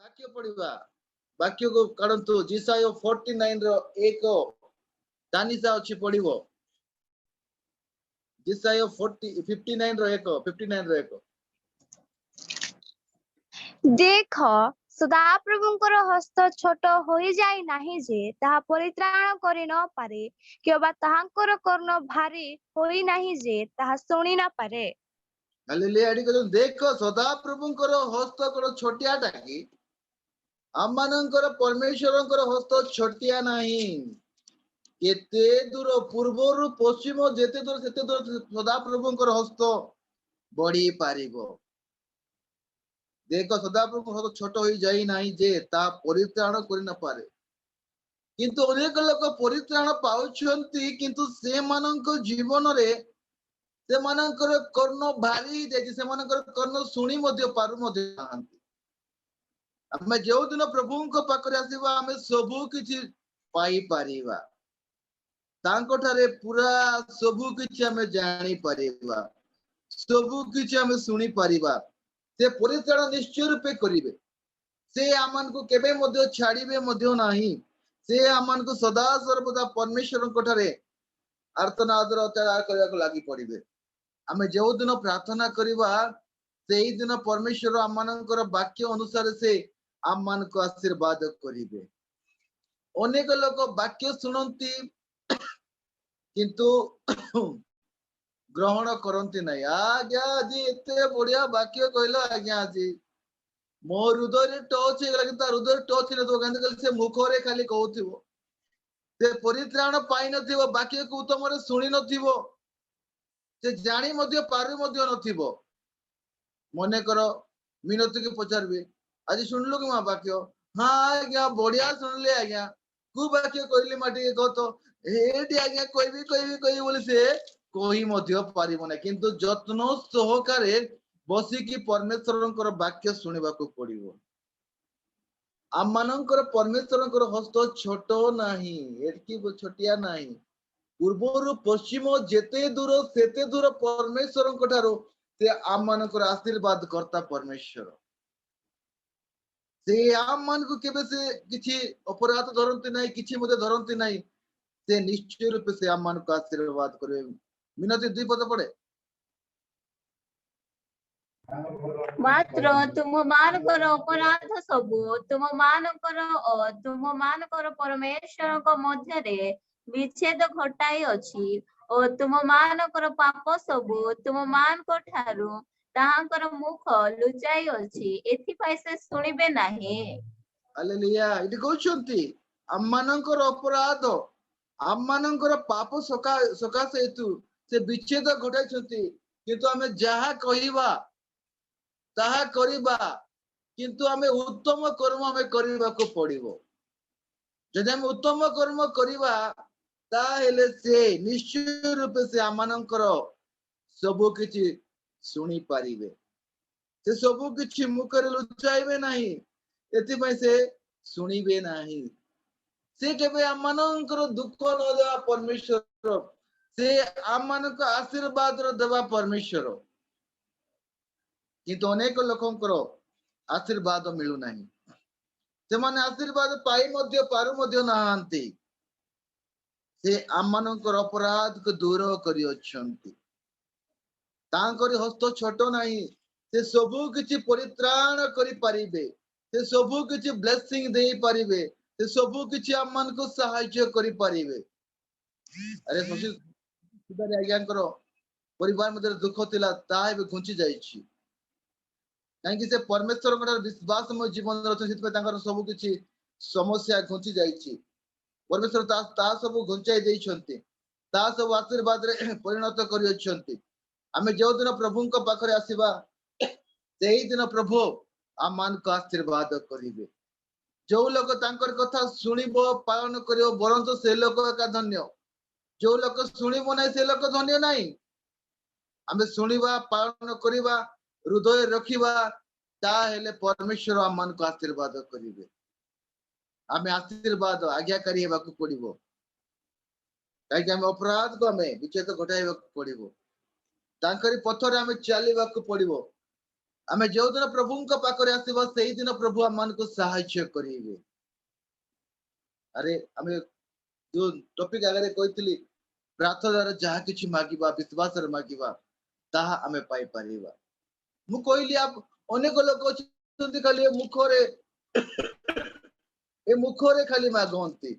वाक्य पढ़िबा वाक्य को काढंतु जिसाय 49 रो एक दानिसा अछि पढ़िबो जिसाय 59 रो एक 59 रो एक देख सदाप्रभुଙ୍କର हस्त छोट होई जाई नाही जे ताहा परित्राण करि न पारे किबा ताहांकर कर्ण भारी होई नाही जे ताहा सुनि न पारे हालेलुया एडी कहन देख सदाप्रभुଙ୍କର हस्त कोन छोटिया टाकी आमମାନଙ୍କର परमेश्वरଙ୍କର हस्त छोटिया नाही केते दूर पूर्वरु पश्चिम जेते दूर सेते दूर सदाप्रभुଙ୍କର हस्त बढी पारिबो देख सदाप्रभु हस्त छोट होई जाई नाही जे ता परित्राण करि न पारे किंतु अनेक लोक परित्राण पाउछंती किंतु से मानक जीवन रे से मानकर कर्ण भारी जाई से मानकर कर्ण सुनी मध्ये पारु मध्ये नाहंती आमे जो दिन प्रभुଙ୍କ पाखरे आसीबा आमे सबु किछि पाई परिबा तांको ठारे पूरा सबु किछि आमे जानि परिबा सबु किछि आमे सुनी परिबा से परित्राण निश्चय रूपे करिवे से आमन को केबे मध्ये छाड़िबे मध्ये नाही से आमन को सदा सर्वदा परमेश्वरଙ୍କ ठारे आर्तना आदर त्याग करबा को लागि पड़िबे आमे जो दिन प्रार्थना करिबा सेही दिन परमेश्वर आमनकर वाक्य अनुसार से आम मान को आशीर्वाद करिवे अनेक लोक वाक्य सुनंती किंतु ग्रहण करंती नहीं आज्ञा आज एते बढ़िया वाक्य कहलो आज्ञा आज मो हृदय टच हे गला कि हृदय टच न तो गंद से मुख रे खाली कहउथिबो से परित्राण पाई नथिबो वाक्य को तुमरे सुनी नथिबो से जानी मध्ये पारु मध्ये नथिबो मने करो मिनति के पचारबे आज सुनलो कि मां वाक्य हाँ आज्ञा बढ़िया सुनले आज्ञा कु वाक्य कहली माटी कह तो एटी आज्ञा कहबी बोली से कही मध्ये पारिबो ना किंतु जत्न सहकारे बसी की परमेश्वरंकर वाक्य सुनिबा को पड़िबो आम मानकर परमेश्वरंकर हस्त छोट नाही एटकी छोटिया नाही पूर्वरु पश्चिम जेते दूर सेते दूर परमेश्वरंक ठारो से आम मानकर आशीर्वाद करता परमेश्वर से आम मान को केबे से किछि अपराध धरंती नाही किछि मध्ये धरंती नाही से निश्चय रूप से आम मान को आशीर्वाद करे मिनति दुई पद पड़े मात्र तुम मानकर अपराध सबु तुम मानकर परमेश्वरଙ୍କ ମଧ୍ୟରେ विच्छेद घटाई अछि ओ तुम मानकर पाप सबु तुम ମାନଙ୍କ ଠାରୁ ताहांकर मुख लुचाई अछि एथिपाई से सुनिबे नाही हालेलुया इति कहउछंती आम मानकर अपराध आम मानकर पाप सकाशे हेतु से विच्छेद घटाइछंती किंतु आमे जहा कहिबा ताहा करिबा किंतु आमे उत्तम कर्म आमे करिबा को पड़िबो जदि आमे उत्तम कर्म करिबा ता हेले से निश्चय रूप से आमानकर सबु किछि सुनी पारिबे से सबु किछि मुखरे लुचाइबे नाही एथिपाई से सुनिबे नाही से केबे आमानकर दुख न देवा परमेश्वर से आमानक आशीर्वाद रो देवा परमेश्वर किंतु अनेक लोकंकर आशीर्वाद मिलु नाही से माने आशीर्वाद पाई मध्ये पारु मध्ये नाहांती से आमानकर अपराध को दूर करि अछंती तांकर हस्त छोट नाही से सबु किछि परित्राण करि पारिबे से सबु किछि ब्लेसिंग देई पारिबे से सबु किछि आमान को सहायता करि पारिबे अरे सोची सुधारे आज्ञाकर परिवार मध्ये दुख थिला ताहे भी घुंची जाईछि काहे से परमेश्वर को विश्वास में जीवन रथ सित तांकर सबु किछि समस्या घुंची जाईछि परमेश्वर ता सब घुंचाई देइछंती ता सब आशीर्वाद रे परिणत करि अछंती आमे जो दिन प्रभु को पाखरे आसीबा सेही दिन प्रभु आम मान को आशीर्वाद करिवे जो लोक तांकर कथा सुनिबो पालन करियो बरंत से लोक का धन्य जो लोक सुनिबो नै से लोक धन्य नाही आमे सुनिबा पालन करिबा हृदय रखिबा ता हेले परमेश्वर आम मान को आशीर्वाद करिवे आमे आशीर्वाद आज्ञाकारी हेबा को पड़िबो काहे कि आमे अपराध को आमे विच्छेद घटाइबा को पड़िबो तांकरी पथरे आमे चलीबा को पड़िबो आमे जो दिन प्रभु पाखरे आसीबा सेही दिन प्रभु आम मानक सहाय्य करिवे। अरे आमे जो टॉपिक आगे कहती प्रार्थना जहाँ किछि मागिबा विश्वास रे मागिबा ताहा आमे पाई परिबा। मु कहली आप अनेक लोक अछंती खाली मुखरे खाली मागंती।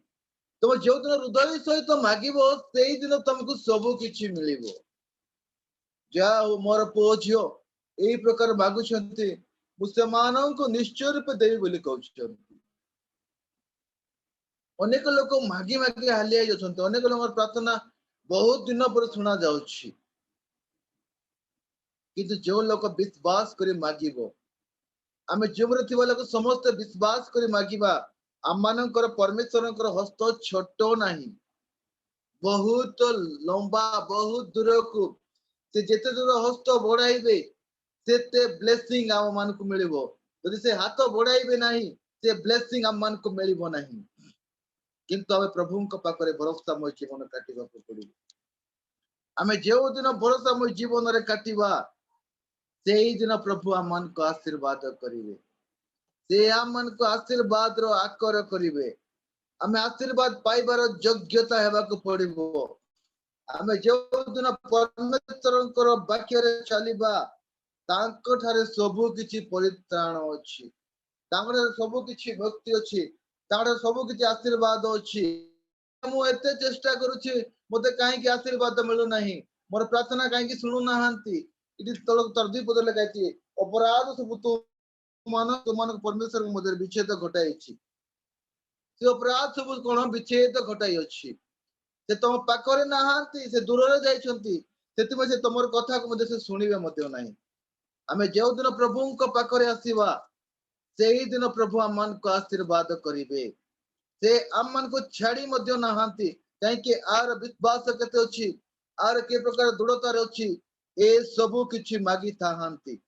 तुम जो दिन हृदय सहित मागिबो सेही दिन तुमको सब किछि मिलिबो। जा मोर पुओ झियो एही प्रकार मागुछंती मु सेमानंको निश्चय रूपे देवी बोली कहउछंती। अनेक लोक मागी मागी हालिया जाउछंती। अनेक लोक प्रार्थना बहुत दिन पर सुना जाउछि किंतु जो लोक विश्वास करी मागिबो आमे जीवन थिबा लोक समस्त विश्वास करी मागिबा आम मानकर परमेश्वरकर हस्त छोट नाही बहुत लंबा बहुत दूर को से जेते दूर हस्त बढ़ाइबे सेते ब्लेसिंग आम मान को मिलिबो। यदि से हाथ बढ़ाइबे नाही से ब्लेसिंग आम मान को मिलिबो नाही। किंतु आमे प्रभु को पाखरे भरोसा मय जीवन काटिबा को पड़िबो। आमे जो दिन भरोसा मय जीवन रे काटिबा सेही दिन प्रभु आम मान को आशीर्वाद करिवे। से आम मान को आशीर्वाद रो आकर करिवे। आमे आशीर्वाद पाइबार योग्यता हेबा को पड़िबो। आमे जो दिन परमेश्वरकर वाक्य रे चलिबा तांको ठारे सबु किछि परित्राण अछि। तांको ठारे सबु किछि भक्ति अछि। तांको ठारे सबु किछि आशीर्वाद अछि। मु एते चेष्टा करूछि मते काहे कि आशीर्वाद मिलु नाही मोर प्रार्थना काहे कि सुनु नाहंती। इति तलक तरदी पदले गाइति अपराध सब तो मान परमेश्वर मध्य विच्छेद घटाई। से अपराध सब कोन विच्छेद घटाई अछि। से तुम पाखरे नाहंती से दूर रे जाइछंती सेति में से तमर कथा को मध्य से सुनिबे मते नाही। आमे जो दिन प्रभु को पाखरे आसीबा सेही दिन प्रभु आम मान को आशीर्वाद करिवे। से आम मान को छाड़ी मध्य नाहंती काहे कि आर विश्वास केते अछि आर के प्रकार दृढ़ता रे अछि ए सबु किछि मागी थाहंती।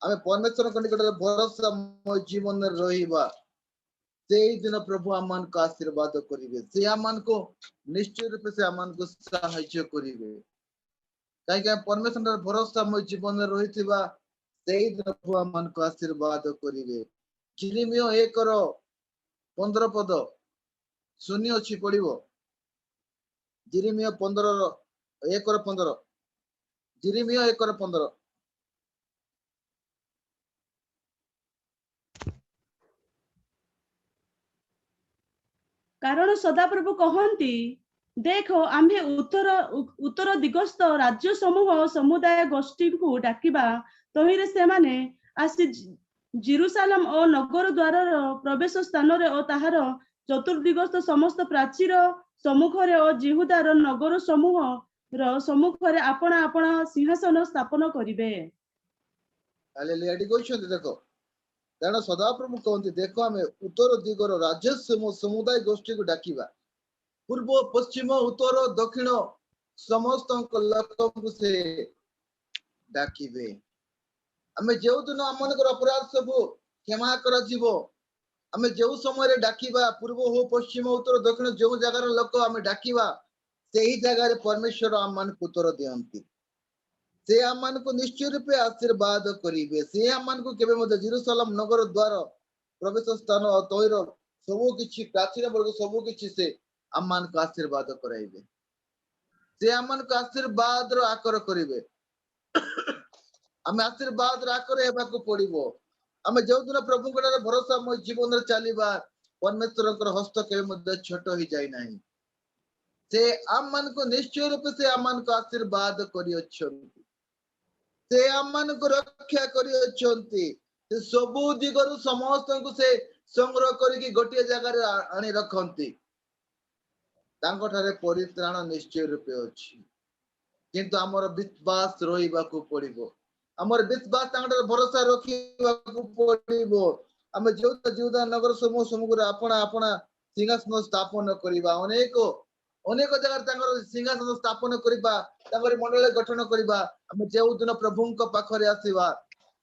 आमे परमेश्वर को निकट भरोसा मय जीवन रे रहिबा सेही दिन प्रभु आम मान को आशीर्वाद करिवे। से आम मान को निश्चय रूप से आम मान को सहाय्य करिवे। काहे कि परमेश्वर रे भरोसा मय जीवन रे रहिथिबा सेही दिन प्रभु आम मान को आशीर्वाद करिवे। जिरिमियो 1:15 पद सुनी अछि पड़िबो। जिरिमियो 1:15 जिरिमियो 1:15 कारण सदाप्रभु कहंती देखो आम्हे उत्तर दिगस्थ राज्य समूह समुदाय गोष्ठी को डाकिबा तहिरे से माने आसी जेरूशलेम और नगर द्वार प्रवेश स्थान रे और ताहार चतुर्दिगस्थ समस्त प्राचीर सम्मुख रे और जिहुदार नगर समूह रो सम्मुख रे आपना आपना सिंहासन स्थापन करिवे। हालेलुया। एडी कहछन्ती देखो कारण सदाप्रभु कहंती देखो आमे उत्तर दिगर राज्य समुदाय गोष्ठी को डाकिबा पूर्व पश्चिम उत्तर दक्षिण समस्त लोक से डाकिबे। आमे जो दिन आम मनकर अपराध सब क्षमा कर जीवो आमे जो समय रे डाकिबा पूर्व हो पश्चिम उत्तर दक्षिण जो जगार लोक आमे डाकिबा सेही जगार परमेश्वर आम मान को उत्तर दियंती। से आम मान को निश्चय रूपे आशीर्वाद करिवे। से आम मान को केबे मते जेरूशलेम नगर द्वार प्रवेश स्थान तैर सबु किछि प्राचीन वर्ग सबु किछि से आम मान को आशीर्वाद कराइबे। से आम मान को आशीर्वाद रो आकर करिवे। आमे आशीर्वाद रो आकर हेबा को पड़िबो। आमे जो दिन प्रभु को भरोसा मय जीवन रे चलिबा परमेश्वरकर हस्त केबे मते छोट होई जाय नाही। से आम मान को निश्चय रूपे से आम मान को आशीर्वाद करियछंती। से आम मान को रक्षा करियछंती। से सबु दिगरु समस्त को से संग्रह करके गोटे जगह रे आनी रखंती। तांको ठारे परित्राण निश्चय रूपे अछि किंतु हमर विश्वास रहिबा को पड़िबो। हमर विश्वास तांको ठारे भरोसा रखिबा को पड़िबो। हम जोदा नगर समूह समूह अपना अपना सिंहासन स्थापन करिबा अनेक जगह तांकर सिंहासन स्थापन करिबा तांकर मंडल गठन करिबा। हम जो दिन प्रभु को पाखरे आसीबा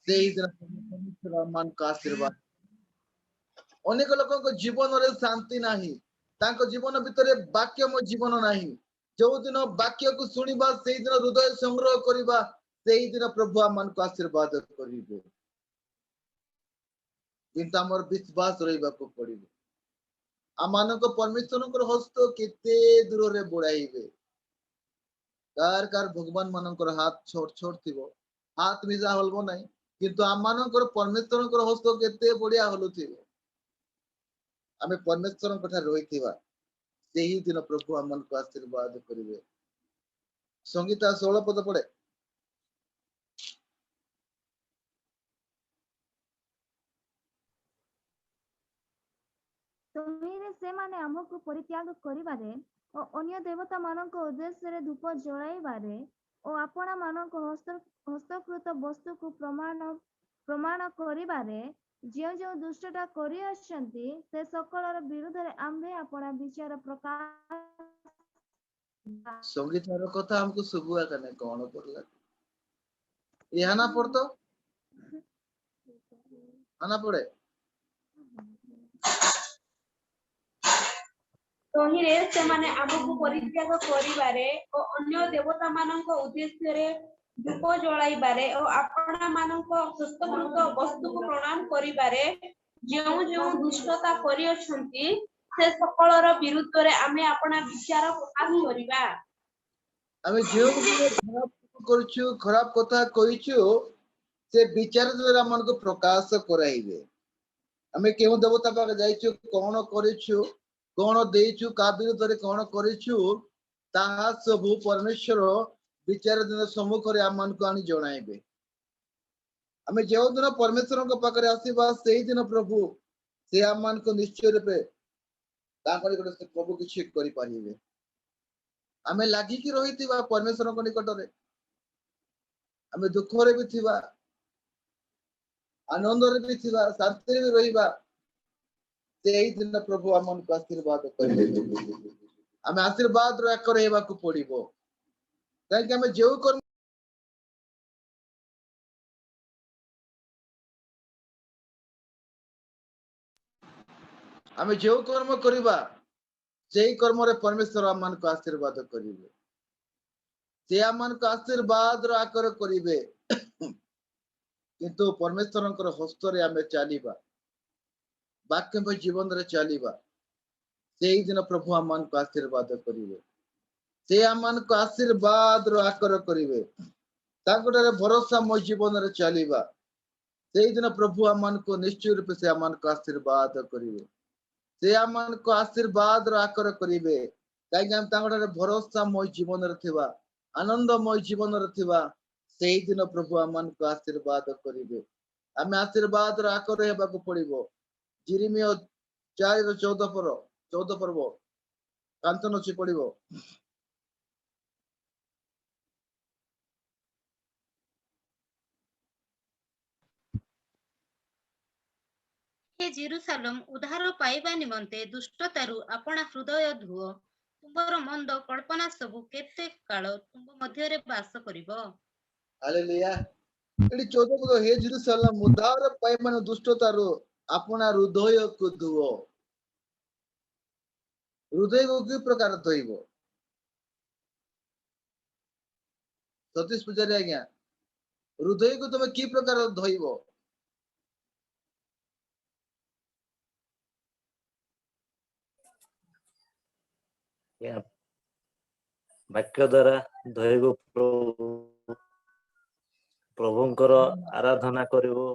सेही दिन परमेश्वर मान का आशीर्वाद। अनेक लोगों को जीवन रे शांति नाही तांको जीवन भितरे वाक्यमय जीवन नाही। जो दिन वाक्य को सुनिबा सेही दिन हृदय संग्रह करिबा सेही दिन प्रभु आम मान को आशीर्वाद करिवे। किंतु आमर विश्वास रहिबा को पड़िबो आमानको परमेश्वरଙ୍କର हस्त केते दूर रे बुड़ाइबे कार कार भगवान मानकर हाथ छोट छोट थिबो हाथ मिजा हलबो नाही किंतु आमानकर परमेश्वरଙ୍କର हस्त केते बढिया हलुथिबो आमे परमेश्वरଙ୍କ ठारे रहिथिबा ସେହି दिन प्रभु आमनको आशीर्वाद करिवे संगीता 16 पद पड़े ତହିଁରେ ସେମାନେ ଆମକୁ ପରିତ୍ୟାଗ କରିବାରେ ଓ ଅନ୍ୟ ଦେବତା ମାନଙ୍କ ଉଦ୍ଦେଶ୍ୟରେ ଧୂପ ଜଳାଇବାରେ ଓ ଆପଣା ମାନଙ୍କ ହସ୍ତକୃତ ବସ୍ତୁକୁ ପ୍ରମାଣ କରିବାରେ ଯେଉଁ ଯେଉଁ ଦୁଷ୍ଟଟା କରିଆସିଛନ୍ତି ସେ सकलର ବିରୁଦ୍ଧରେ ଆମ୍ଭେ ଆପଣା ବିଚାର ପ୍ରକାଶ संगीताର କଥା हमको सुबुआ कने कोन करला यह ना पड़तो आना पड़े ତହିଁରେ ସେମାନେ ଆମକୁ ପରିତ୍ୟାଗ କରିବାରେ ଓ ଅନ୍ୟ ଦେବତାମାନଙ୍କ ଉଦ୍ଦେଶ୍ୟରେ ଧୂପ ଜଳାଇବାରେ ଓ ଆପଣାମାନଙ୍କ ହସ୍ତକୃତ ବସ୍ତୁକୁ ପ୍ରଣାମ କରିବାରେ ଯେଉଁ ଯେଉଁ ଦୁଷ୍ଟତା କରିଅଛନ୍ତି ସେ ସକଳର ବିରୁଦ୍ଧରେ ଆମେ ଆପଣା ବିଚାର ପ୍ରକାଶ କରିବା ଆମେ ଯେଉଁ ଖରାପ କରୁଛୁ ଖରାପ କଥା କହିଛୁ ସେ ବିଚାର ଦ୍ୱାରା ଆମକୁ ପ୍ରକାଶ କରାଇବେ ଆମେ କେଉଁ ଦେବତା ପାଖେ ଯାଇଛୁ କଣ କରିଛୁ कौन देचु का विरुद्ध कौन करिछु ताहा सब परमेश्वर विचार दिन सम्मुख रे आमन को आनी जणाइबे आमे जेउ दिन परमेश्वर को पाखरे आसीबा सेही दिन प्रभु से आमन को निश्चय रूपे ताकर गोटे से प्रभु किछि करि पारिबे आमे लागि कि रहितिबा परमेश्वर को निकट रे आमे दुख रे भी थिबा आनंद रे भी थिबा शांति रे रहिबा सेही दिन प्रभु आमन को आशीर्वाद करिबे आमे आशीर्वाद रो एक रहबा को पड़िबो काहे कि आमे जेउ कर्म आमे जेउ कर्म करिबा सेही कर्म रे परमेश्वर आमन को आशीर्वाद करिबे से आमन को आशीर्वाद रो आकर करिबे किंतु परमेश्वरଙ୍କର हस्त रे आमे चालिबा वाक्य में जीवन रे चलीबा सेही दिन प्रभु आमन को आशीर्वाद करिवे से आमन को आशीर्वाद रो आकर करिवे ताकटारे भरोसा मो जीवन रे चलीबा सेही दिन प्रभु आमन को निश्चय रूप से आमन को आशीर्वाद करिवे से आमन को आशीर्वाद रो आकर करिवे काहे हम ताकटारे भरोसा मो जीवन रे थिबा आनंदमय जीवन रे थिबा सेही दिन प्रभु आमन को आशीर्वाद करिवे आमे आशीर्वाद रो आकर हेबा को पड़िबो जिरिमिया 4:14 पर्व कांतन अछि पड़िबो हे जेरुसालेम उद्धार पाइबा निमंते दुष्टतारु अपना हृदय धुओ तुमर मंद कल्पना सबु केते काल तुम मध्य रे वास करिवो हालेलुया एडी 14 पद हे जेरुसालेम उद्धार पाइबा दुष्टतारु अपना हृदय को धुओ हृदय को कि प्रकार धोइबो सतीश पुजारी आज्ञा हृदय को तुम कि प्रकार धोइबो वाक्य द्वारा धोइबो प्रभुंकर आराधना करिवो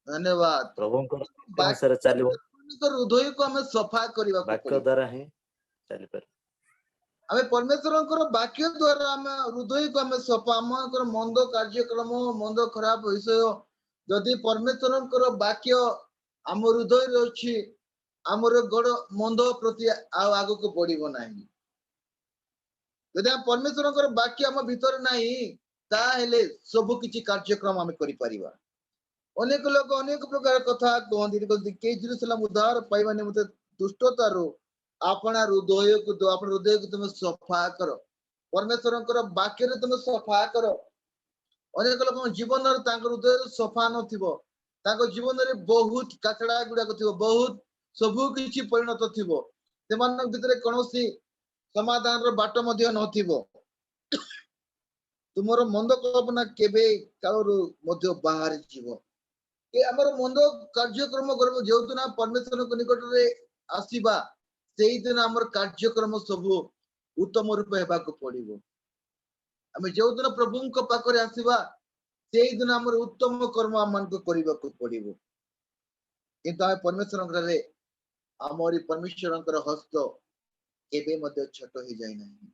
धन्यवाद प्रभुंकर अनुसार चलिवो हृदय को हमें सफा करबा वाक्य द्वारा ही चली पर हमें परमेश्वरଙ୍କର वाक्य द्वारा हमें हृदय को हमें सफा हमकर मंद कार्यक्रम मंद खराब विषय जदि परमेश्वरଙ୍କର वाक्य हम हृदय रे अछि हमर गड मंद प्रति आगु को बढ़िबो नाही यदि हम परमेश्वरଙ୍କର वाक्य हम भीतर नाही ता हेले सब किछि कार्यक्रम हम करि परिबा अनेक लोग अनेक प्रकार कथा कहती के जेरुसलेम उद्धार पाइबा निमंते दुष्टतारो अपना हृदय को तुम सफा करो परमेश्वरଙ୍କର वाक्य रे तुम सफा करो अनेक लोक जीवन रे तांकर हृदय सफा नथिबो तांको जीवन रे बहुत काचड़ा गुडा थिबो बहुत सबु किछि परिणत थिबो सेमान भितरे कोनोसी समाधान रो बाट मध्ये नथिबो तुमरो मंद कल्पना केबे कालरो मध्ये बाहर जीवो कि हमर मंद कार्यक्रम करबो जो दिन परमेश्वर को निकट रे आसीबा सेही दिन हमर कार्यक्रम सब उत्तम रूप हेबा को पड़िबो हमें जो दिन प्रभु को पाखरे आसीबा सेही दिन हमर उत्तम कर्म हमन को करिबा को पड़िबो किंतु हम परमेश्वर रे हमर परमेश्वर हस्त केबे मध्य छोट हो जाय नहीं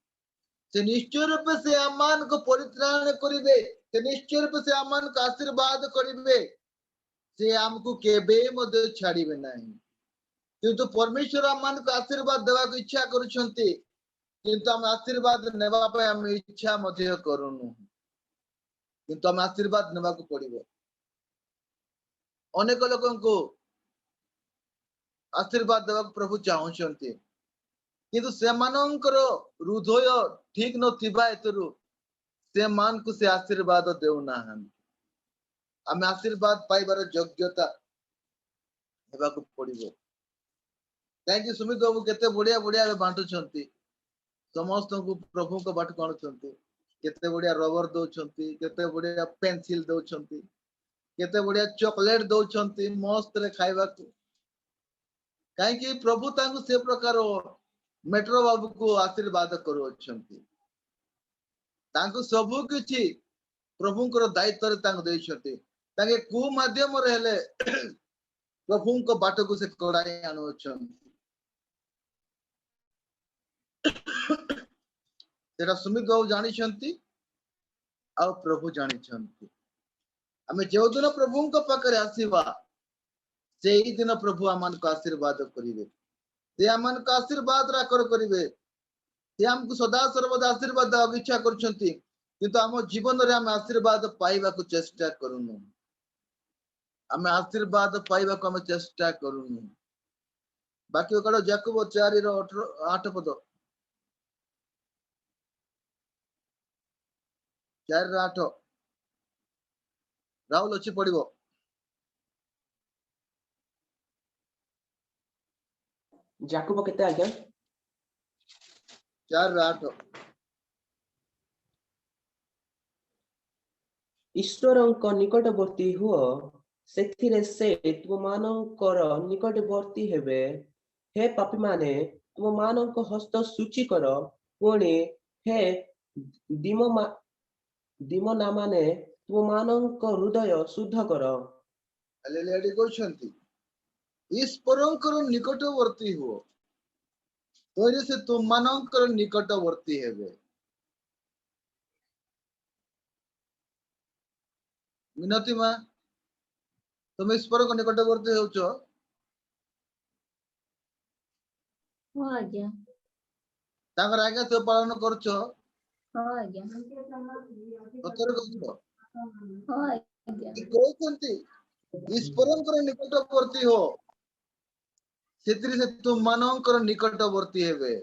से निश्चय रूप से अमान को परित्राण करिवे से निश्चय रूप से अमान को आशीर्वाद करिवे से हमको केबे मध्य छाड़िबे नहीं किंतु परमेश्वर अमान को आशीर्वाद देवा को इच्छा करूछंती किंतु हम आशीर्वाद नेबा पे हम इच्छा मध्य करूनु किंतु हम आशीर्वाद नेबा को पड़िबो अनेक लोगों को आशीर्वाद देवा प्रभु चाहूछंती किंतु सेमानंकर हृदय ठीक नथिबा एतरु से मान को से आशीर्वाद देउ नाहन हम आशीर्वाद पाइबार योग्यता हेबा को पड़िबो काहे सुमित बाबू केते बढ़िया बढ़िया बांटुछंती समस्त को प्रभु को बाट काणुछंती केते बढ़िया रबर दउछंती केते बढ़िया पेंसिल दउछंती केते बढ़िया चॉकलेट दउछंती मस्त रे खाइबा को काहे कि प्रभु तांको से प्रकार मेट्रो बाबू को आशीर्वाद करूछंती तांको सबु किछि प्रभुंकर दायित्व रे तांको देइछंती तांके को माध्यम रे हेले प्रभुंको बाट को से कडाई आनुछंती तेरा सुमित बाबू जानिछंती आ प्रभु जानिछंती हमें जो दिन प्रभुंको पाखरे आसीबा सेही दिन प्रभु आमान को आशीर्वाद करिवे से आमान को आशीर्वाद राकर करिवे से हमको सदा सर्वदा आशीर्वाद देवा इच्छा करछंती किंतु हम जीवन रे हम आशीर्वाद पाइबा को चेष्टा करूनु हम आशीर्वाद पाइबा को हम चेष्टा करूनु बाकी कड़ो याकूब 4 रो 8 पद 4 रो 8 राहुल अच्छी पड़िबो याकूब केते आज्ञा 4 रो 8 ईश्वरଙ୍କ निकटवर्ती हुओ ସେଥିରେ ସେ ତୁମମାନଙ୍କର ନିକଟବର୍ତ୍ତୀ ହେବେ हे पापी माने ତୁମମାନଙ୍କ ହସ୍ତ ସୂଚୀ କର ପୁଣି हे ଦୀମନା ମାନେ ତୁମମାନଙ୍କ ହୃଦୟ ଶୁଦ୍ଧ କର हालेलुया कहछंती ईश्वरଙ୍କର निकटवर्ती हो तोरे से तुमମାନଙ୍କର निकटवर्ती हेबे मिनती मा तुम ईश्वर को निकटवर्ती होचो हो आज्ञा तांकर आज्ञा तो पालन करछो हो आज्ञा सତରେ कहछो हो आज्ञा कहछंती ईश्वरଙ୍କର निकटवर्ती हो सेत्री से तुमମାନଙ୍କର निकटवर्ती हेबे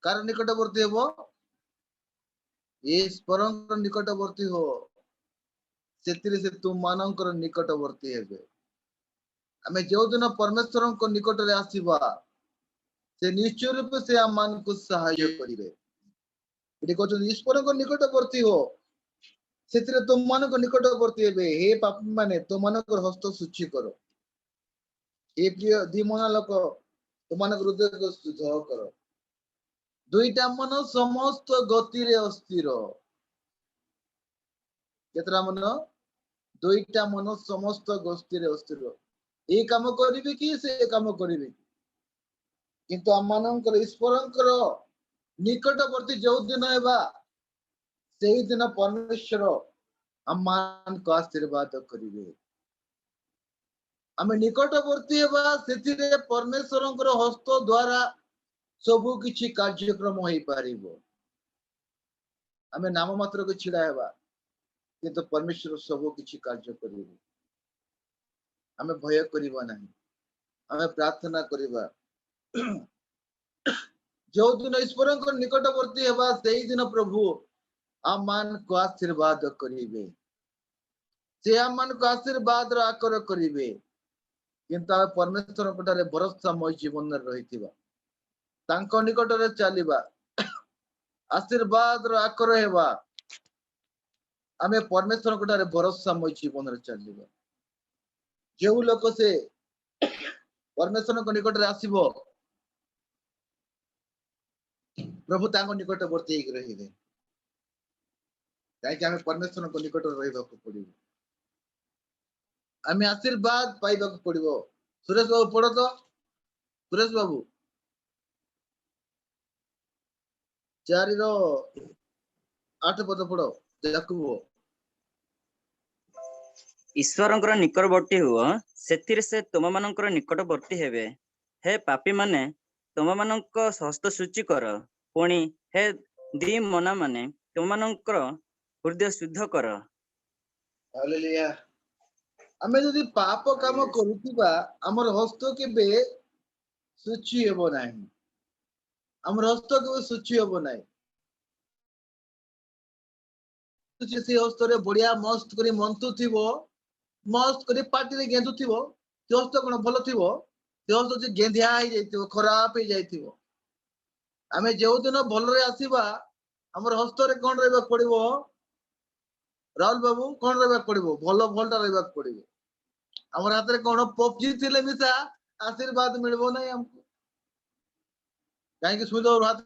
कार निकटवर्ती हेबो ईश्वरଙ୍କର निकटवर्ती हो सेत्री से तुमମାନଙ୍କର निकटवर्ती हेबे हमें जो दिन परमेश्वर को निकट रे आसीबा से निश्चय रूप से हम मान को सहायता करिवे एटी कहछो ईश्वर को निकटवर्ती हो सेत्री तुमମାନଙ୍କୁ निकटवर्ती हेबे हे पापी माने तुमମାନଙ୍କର हस्त सूची करो हे प्रिय दीमना लोक तुमମାନଙ୍କ हृदय को शुद्ध करो दुईटा मन समस्त गति रे अस्थिर केतरा मन दुईटा मन समस्त गति रे अस्थिर ए काम करिवे कि से काम करिवे किंतु हमମାନଙ୍କର ईश्वरଙ୍କର निकटवर्ती जो दिन हेबा सेही दिन परमेश्वर हमମାନଙ୍କୁ आशीर्वाद करिवे आमे निकटवर्ती हेबा सेथिरे परमेश्वरଙ୍କର हस्त द्वारा सबु किछि कार्यक्रम होई पारिबो आमे नाम मात्र को छिड़ा हेबा किंतु परमेश्वर सबु किछि कार्य करिवे आमे भय करिबा नाही आमे प्रार्थना करिबा जो दिन ईश्वरଙ୍କ निकटवर्ती हेबा सेही दिन प्रभु आमान को आशीर्वाद करिवे से आमान को आशीर्वाद रा आकर करिवे किंतु आ परमेश्वर कोठारे भरोसा मय जीवन रहिथिबा तांको निकट रे चलीबा आशीर्वाद रा आकर हेबा आमे परमेश्वर कोटारे भरोसा मय जीवन रे चलिबो जो लोक से परमेश्वर को निकट रे आसीबो प्रभु तांको निकट वर्ती हेक रहिबे काहे कि आमे परमेश्वर को निकट रहइबा को पड़िबो आमे आशीर्वाद पाइबा को पड़िबो सुरेश बाबू पढ़ो तो सुरेश बाबू 4 रो 8 पद पढ़ो याकूब ईश्वरଙ୍କର ନିକଟବର୍ତ୍ତୀ ହୁଅ ସେଥିରେ ସେ ତୁମମାନଙ୍କର ନିକଟବର୍ତ୍ତୀ ହେବେ हे ପାପୀ ମାନେ ତୁମମାନଙ୍କ ହସ୍ତ ଶୁଚି କର ପୁଣି हे ଦ୍ୱିମନା ମାନେ ତୁମମାନଙ୍କର ହୃଦୟ ଶୁଦ୍ଧ କର हालेलुया आमे जदि पाप काम करूथिबा हमर हस्त केबे सुचि हेबो नाही हमर हस्त केबे सुचि हेबो नाही तुझे से हस्त रे बढ़िया मस्त करी मंतु थिबो मस्त करी पार्टी रे गेंदु थिबो ते हस्त कोन भलो थिबो ते हस्त जे गेंदिया ही जाइथिबो खराब ही जाइथिबो आमे जेउ दिन भलो रे आसीबा हमर हस्त रे कोन रहबा पड़िबो राहुल बाबू कोन रहबा पड़िबो भलो भलटा रहबा पड़िबो हमर हाथ रे कोन पबजी थिले मिसा आशीर्वाद मिलबो नै हमको काहे कि सुदो हाथ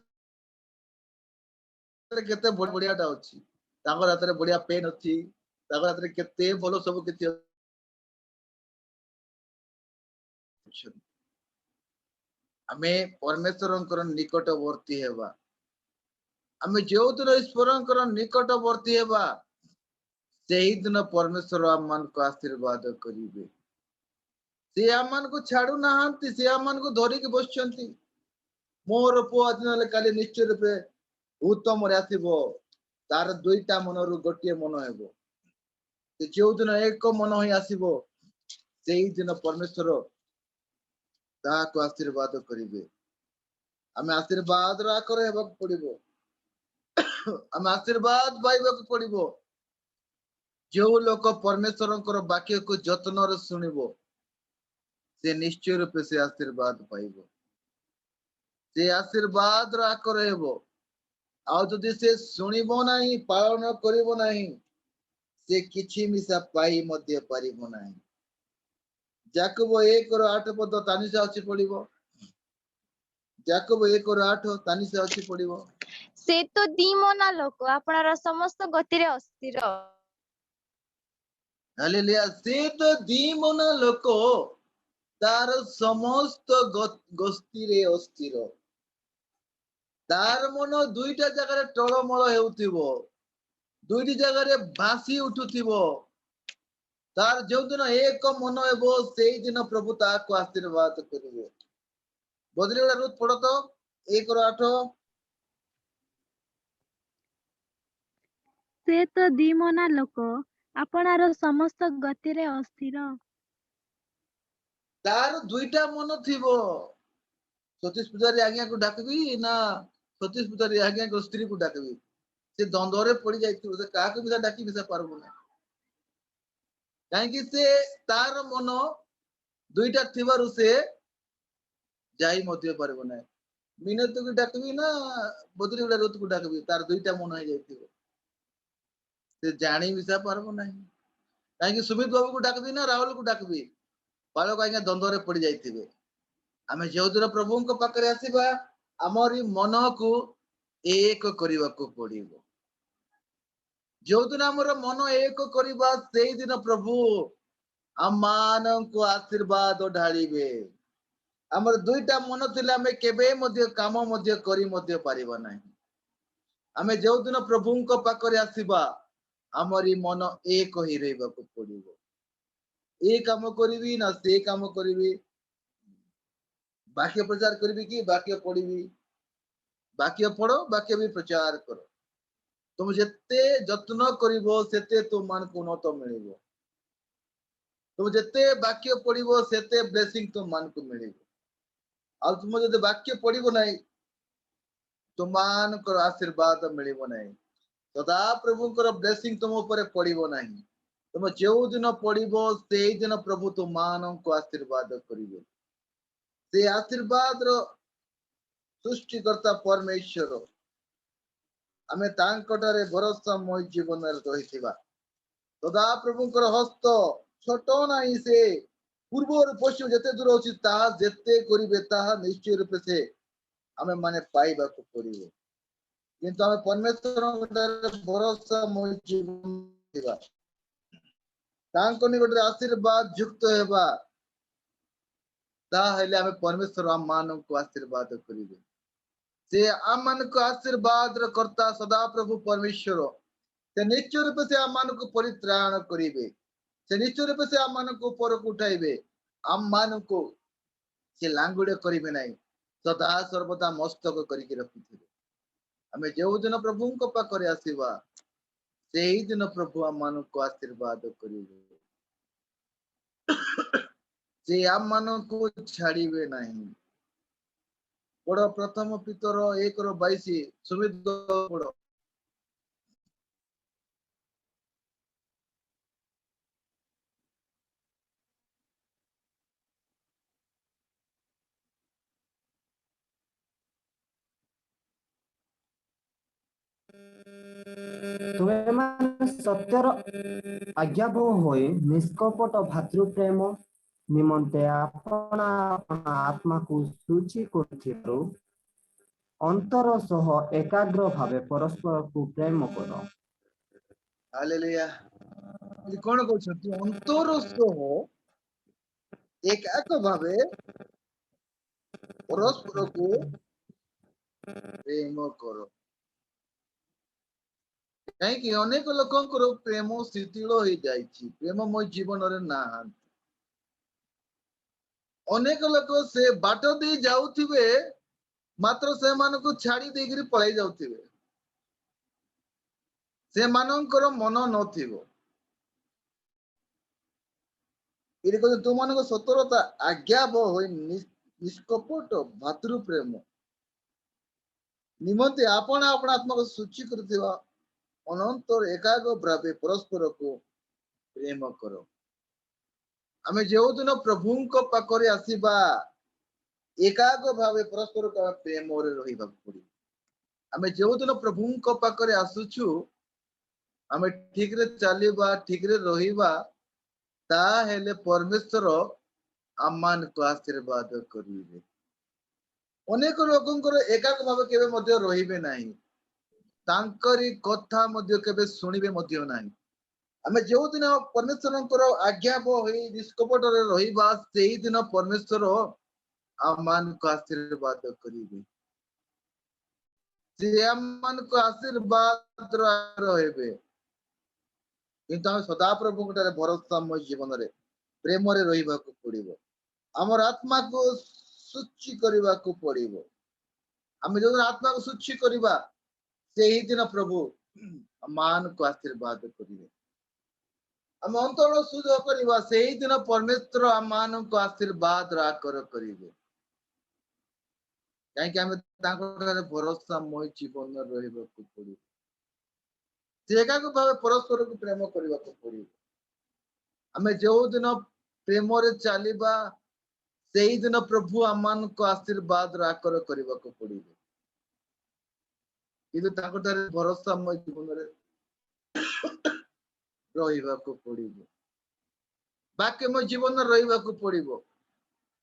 रे केते बढ़ियाटा अछि तांगर हाथ रे बढ़िया पेन अछि तांगर हाथ रे केते भलो सब केते आमे परमेश्वरंकर निकटवर्ती हेबा आमे जो दिन ईश्वरंकर निकटवर्ती हेबा सेही दिन परमेश्वर आमान को आशीर्वाद करिवे से आमान को छाडू नाहंती से आमान को धरि के बसचंती मोर पो आज नले काली निश्चय रूपे उत्तम रे आसीबो तार दुईटा मनरु गोटिए मन हेबो से जो दिन एक मन होई आसीबो सेही दिन परमेश्वर ताको आशीर्वाद करिवे आमे आशीर्वाद रा करे हेबा पड़िबो आमे आशीर्वाद पाइबा को पड़िबो जो लोक परमेश्वरंकर वाक्य को जतन रे सुनिबो से निश्चय रूपे से आशीर्वाद पाइबो से आशीर्वाद रा करे हेबो आ जदि से सुनिबो नाही पालन करिबो नाही से किछि मिसा पाई मध्ये पारिबो नाही याकूब 1 रो 8 पद तानि से अछि पड़िबो याकूब 1 रो 8 तानि से अछि पड़िबो से तो दीमना लोक आपणार समस्त गति रे अस्थिर हालेलुया से तो दीमना लोक तार समस्त गस्ती रे अस्थिर तार मन दुईटा जगह रे टळमळ हेउथिबो दुईटी जगह रे भासी उठुथिबो तार जो दिन एक मन हेबो सेही दिन प्रभु ताको आशीर्वाद करिवे बदली वाला रूत पढ़ो तो 1 रो 8 से तो दीमना लोक आपणार समस्त गति रे अस्थिर तार दुईटा मन थिबो सतीश पुजारी आज्ञा को डाकबी ना सतीश पुजारी आज्ञा को स्त्री को डाकबी से द्वंद्व रे पड़ी जाइथिबो से काको बिसा डाकी बिसा पारबो ना काहे कि से तार मन दुईटा थिबारु से जाई मध्य पारबो ना मिनत को डाकबी ना बदली वाला रूत को डाकबी तार दुईटा मन हो जाइथिबो से जानी बिसा पारबो नाही काहे कि सुमित बाबू को डाकबी ना राहुल को डाकबी बालक आज्ञा द्वंद्व रे पड़ी जाइथिबे आमे जो दिन प्रभु को पाकरे आसीबा हमरी मन को एक करिवा को पड़िबो जो दिन हमर मन एक करिबा सेही दिन प्रभु अमान को आशीर्वाद ढाळिबे हमर दुईटा मन थिले हमें केबे मध्ये काम मध्ये करी मध्ये पारिबा नाही हमें जो दिन प्रभु को पाकरे आसीबा हमरी मन एक ही रहबा को पड़िबो ए काम करिवि ना से काम करिवि वाक्य प्रचार करिवि कि वाक्य पढ़िवि वाक्य पढ़ो वाक्य भी प्रचार करो तुम जेते जत्न करिवो सेते तुम मान को उन्नत मिलिबो तुम जेते वाक्य पढ़िवो सेते ब्लेसिंग तुम मान को मिलिबो आ तुम जदि वाक्य पढ़िवो नाही तुम मान को आशीर्वाद मिलिबो नाही सदा प्रभु को ब्लेसिंग तुम ऊपर पड़िबो नाही तुम जो दिन पढ़िबो सेही दिन प्रभु तुम मान को आशीर्वाद करिवे से आशीर्वाद रो सृष्टिकर्ता परमेश्वर आमे तांकटारे भरोसा मोय जीवन रे रहिथिबा सदा प्रभुंकर हस्त छोट नाही से पूर्व पश्चिम जेते दूर अछि ताहा जेते करिवे ताहा निश्चय रूपे से आमे माने पाइबा को पड़िबो किंतु आमे परमेश्वर भरोसा मोहि जीवन दिबा तांको निकटरे आशीर्वाद युक्त हेबा ताहा हेले आमे परमेश्वर आम मानव को आशीर्वाद करिवे से आम मान को आशीर्वाद र कर्ता सदा प्रभु परमेश्वर से निश्चय रूपे से आम मान को परित्राण करिवे से निश्चय रूपे से आम मान को ऊपर को उठाइबे आम मान को से लांगुड़े करिवे नाही सदा सर्वदा मस्तक करिके रखिथिबे आमे जेउ दिन प्रभु को पाखरे आसीबा सेही दिन प्रभु आम मान को आशीर्वाद करिवे से आम मान को छाड़िबे नाही बड़ प्रथम पितर 1:22 सुमित बड़ ତୁମେମାନେ ସତ୍ୟର ଆଜ୍ଞାବହ ହୋଇ ନିଷ୍କପଟ ଭାତୃପ୍ରେମ ନିମନ୍ତେ ଆପଣା ଆପଣା ଆତ୍ମାକୁ ଶୁଚି କରୁଥିବାରୁ ଅନ୍ତର ସହ ଏକାଗ୍ର ଭାବେ ପରସ୍ପରକୁ ପ୍ରେମ କର। हालेलुया कोन कहछथि अंतर सह एकाक भावे परस्पर को प्रेम करो कहीं कि अनेक लोकंकर प्रेम शिथिल हो जाइछि प्रेम मो जीवन रे ना अनेक लोक से बाट दे जाउथिबे मात्र से मान को छाड़ी देगिरी पळाई जाउथिबे से मानकर मन नथिबो इरे को तुम मान को सतरता आज्ञा होई निष्कपट भातृ प्रेम निमंते आपण आपण आत्मा को सूची करथिबा अनंतर एकाग भावे परस्पर को प्रेम करो आमे जेउ दिन प्रभु को पाखरे आसीबा एकाग भावे परस्पर को प्रेम रे रहिबा पड़ी आमे जेउ दिन प्रभु को पाखरे आसुछु आमे ठीक रे चलीबा ठीक रे रहिबा ता हेले परमेश्वर आमान को आशीर्वाद करिवे अनेक लोकंकर एकाक भावे केबे मध्ये रहिबे नाही तांकरी कथा मध्ये केबे सुनिबे मध्ये नाही आमे जो दिन परमेश्वरंकर आज्ञा होई निष्कपट रे रहिबा सेही दिन परमेश्वर आमान को आशीर्वाद करिवे से आमान को आशीर्वाद रहबे किंतु हम सदा प्रभु गुटारे भरोसा मो जीवन रे प्रेम रे रहिबा को पड़िबो हमर आत्मा को शुचि करबा को पड़िबो हम जो आत्मा को शुचि करबा सेही दिन प्रभु मान को आशीर्वाद करिवे हम अंतर शुद्ध करबा सेही दिन परमेश्वर मान को आशीर्वाद राकर करिवे काहे कि हम तांको रे भरोसा मो जीवन रे रहिबा को पड़िबो सेगा को भावे परस्पर को प्रेम करबा को पड़िबो हमें जो दिन प्रेम रे चलीबा सेही दिन प्रभु आमान को आशीर्वाद राकर करबा को पड़िबो किंतु ताको तारे भरोसा मय जीवन रे रहिबा को पड़िबो बाकी मो जीवन रे रहिबा को पड़िबो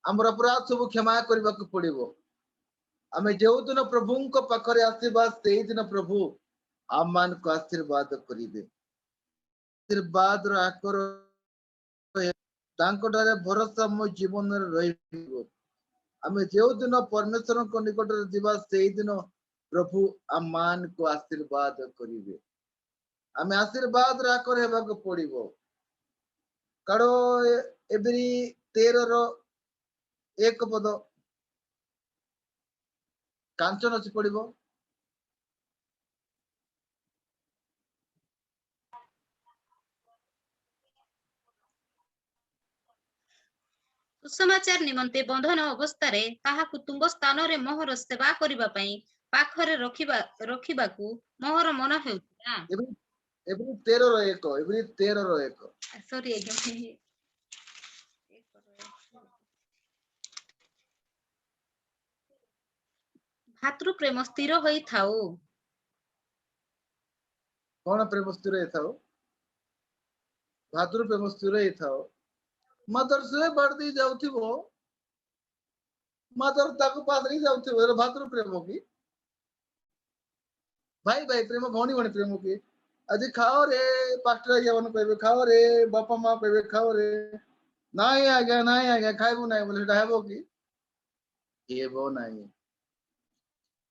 हमर अपराध सब क्षमा करबा को पड़िबो हमें जो दिन प्रभु को पाखरे आसीबा सेही दिन प्रभु आमान को आशीर्वाद करिवे आशीर्वाद राकर तांको रे भरोसा मो जीवन रे रहिबो हमें जो दिन परमेश्वर को निकट रे दिबा सेही दिन प्रभु आमान को आशीर्वाद करिवे हमें आशीर्वाद राकर हेबा को पड़िबो कारो एबरी 13 रो 1 पद कांचन अछि पड़िबो सुसमाचार निमंते बंधन अवस्था ताहाकु तुंब स्थान रे मोहर सेवा करिबा पई पाखरे रखिबाकू मोहर मन हेउता एबरी 13 रो 1 एबरी 13 रो 1 सॉरी एकदम भातृ प्रेम स्थिर होई थाओ कोन प्रेम स्थिर होई थाओ भातृ प्रेम स्थिर ही थाओ मातर से बढ़ती जाउथिबो मातर ताको पादरी जाउथिबो रे भातृ प्रेम की भाई भाई प्रेम भौणी भौणी प्रेम की आज खाओ रे पास्टर आज्ञा मन कहबे खाओ रे बापा माँ कहबे खाओ रे नहीं आज्ञा खाइबू नहीं बोले सेटा हेबो की हेबो नहीं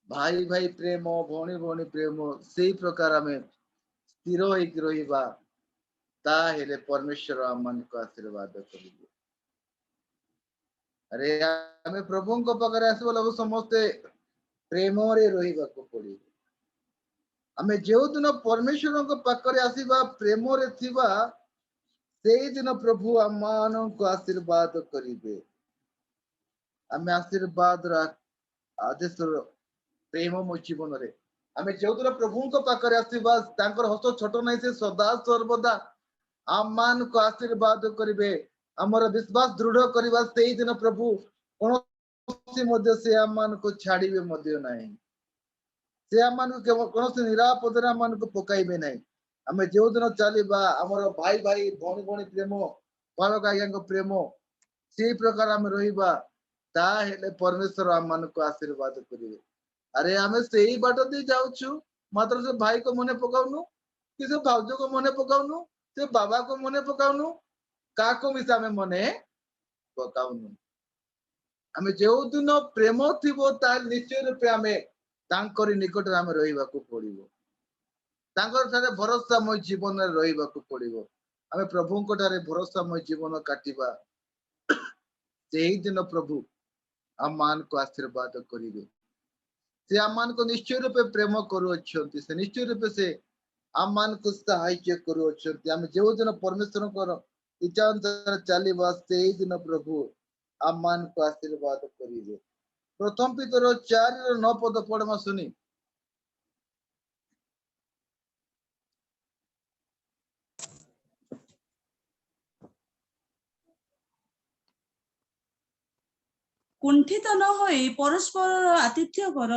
भाई भाई प्रेम भौणी भौणी प्रेम से प्रकार आम स्थिर होइक रहिबा ताहेले परमेश्वर आमन को आशीर्वाद करिबे अरे आमे प्रभु को पाखरे आसबो लगो समस्ते प्रेम रे रहिबा को पड़िबो आमे जेउ दिन परमेश्वर को पाखरे आसीबा प्रेम रे थिबा सेई दिन प्रभु आमान को आशीर्वाद करिबे आमे आशीर्वाद रा आदेश प्रेम मो जीवन रे आमे जेउ दिन प्रभु को पाखरे आसीबा तांकर हस्त छोट नै से सदा सर्वदा आमान को आशीर्वाद करिबे हमर विश्वास दृढ़ करबा सेई दिन प्रभु कोनोसी मध्य से आमान को छाड़ीबे मध्य नाही से आमान को कोनोसी निरापद रे आमान को पकाइबे नाही हमें जेउ दिन चलीबा हमर भाई भाई भौणी भौणी प्रेम बालक आज्ञा को प्रेम से प्रकार हम रहिबा ता हेले परमेश्वर आमान को आशीर्वाद करिबे अरे हमें सेही बाट दे जाउछु मात्र से भाई को मने पकाउनु कि से भाउजो को मने पकाउनु से बाबा को मने पकाउनु काको मिसा में मने पकाउनु हमें जेउ दिन प्रेम थिबो ता निश्चय रूपे हमें तांकरी निकट रे हमें रहिबा को पड़िबो तांकर थारे भरोसामय जीवन रे रहिबा को पड़िबो हमें प्रभु को थारे भरोसामय जीवन काटिबा सेही दिन प्रभु आमान को आशीर्वाद करिबे से आमान को निश्चय रूपे प्रेम करूछंती से निश्चय रूपे से आमान को सहाय्य करूछंती हम जेउ दिन परमेश्वर को इच्छा अनुसार चलीबा सेही दिन प्रभु आमान को आशीर्वाद करिबे प्रथम पितर 4:9 पद पढ़मा सुनी कुंठित न होई परस्पर आतिथ्य कर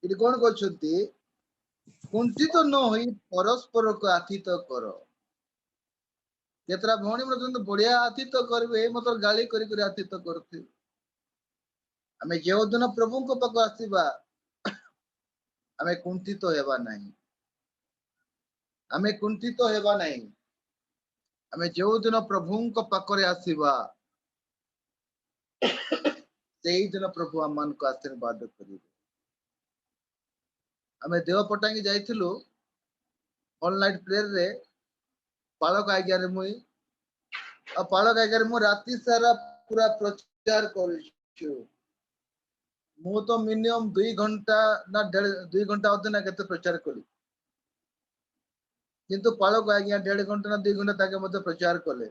इति कोन कहछंती कुंठित न होई परस्पर को आतिथ्य कर केतरा भौणी मन बढ़िया आतिथ्य करबे मतलब गाली करी करी आतिथ्य करथि हमें जेउ दिन प्रभु को पाक आसीबा हमें कुंठित हेबा नहीं हमें कुंठित हेबा नहीं हमें जेउ दिन प्रभु को पाकरे आसीबा सेही दिन प्रभु आमान को आशीर्वाद करिबे हमें देव पटांगी जाइथिलु ऑनलाइन प्रेयर रे पालक आज्ञा रे मुई आ पालक आज्ञा रे मु राति सारा पूरा प्रचार करिछु मु तो मिनिमम 2 घंटा ना 2 घंटा अधे ना केते प्रचार करी किंतु पालक आज्ञा 1.5 घंटा ना 2 घंटा ताके मते प्रचार कले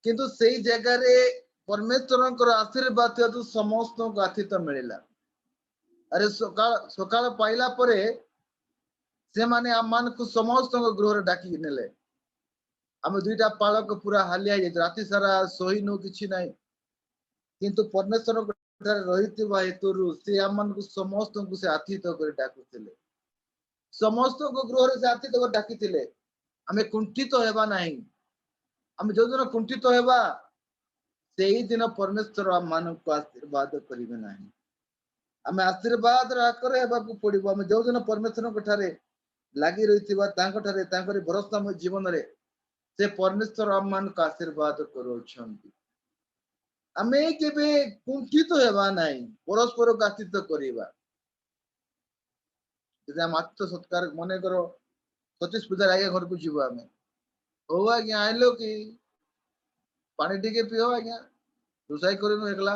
किंतु सेही जगह रे परमेश्वर आशीर्वाद तो समस्त को आतिथ्य मिलला अरे सकाल पाइला परे से माने आमान को समस्त गृह रे डाकी नेले हम दुईटा पालक पूरा हालिया जे राति सारा सोही नो किछि नाही किंतु परमेश्वर ठारे रहितिबा हेतुरु से आमान को समस्त को से आतिथ्य करे डाकुथिले समस्त को गृह रे से आतिथ्य करे डाकिथिले हमें कुंठित हेबा नाही हम जो दिन कुंठित हेबा सेही दिन परमेश्वर आमान को आशीर्वाद करिवे नाही हमें आशीर्वाद राकर हेबा को पड़िबो हम जो दिन परमेश्वर को ठारे लागी रहितिबा तांको ठारे तांकरी भरोसामय जीवन रे से परमेश्वर आमान को आशीर्वाद करूछंती हमें केबे कुंठित हेबा नाही परस्पर को आतिथ्य करिबा जदि हम आतिथ्य सत्कार मने करो सतीश पूजा आगे घर को जीवा हमें हो आज्ञा आइलो कि पानी टिके पियो आज्ञा रोसाई करिनु एकला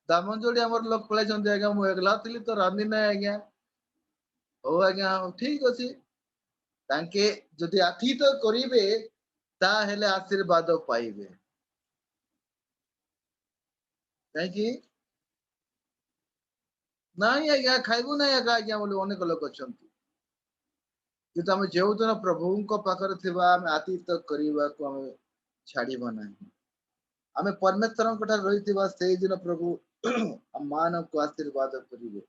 दामनजोड़ी हमर लोग पळे जंदे आज्ञा मु एकला थिली तो रांदी नै आज्ञा हो आज्ञा ठीक अछि तांके जदि आतिथ्य करिवे ता हेले आशीर्वाद पाइबे काहे नहीं आज्ञा खाइबू नहीं आज्ञा बोले अनेक लोक अछंती किंतु हम जेउ दिन प्रभु को पाखर थिबा हम आतिथ्य करिबा को हम छाड़ीबा नहीं हमें परमेश्वर को ठार रहिथिबा सेही दिन प्रभु आमान को आशीर्वाद करिवे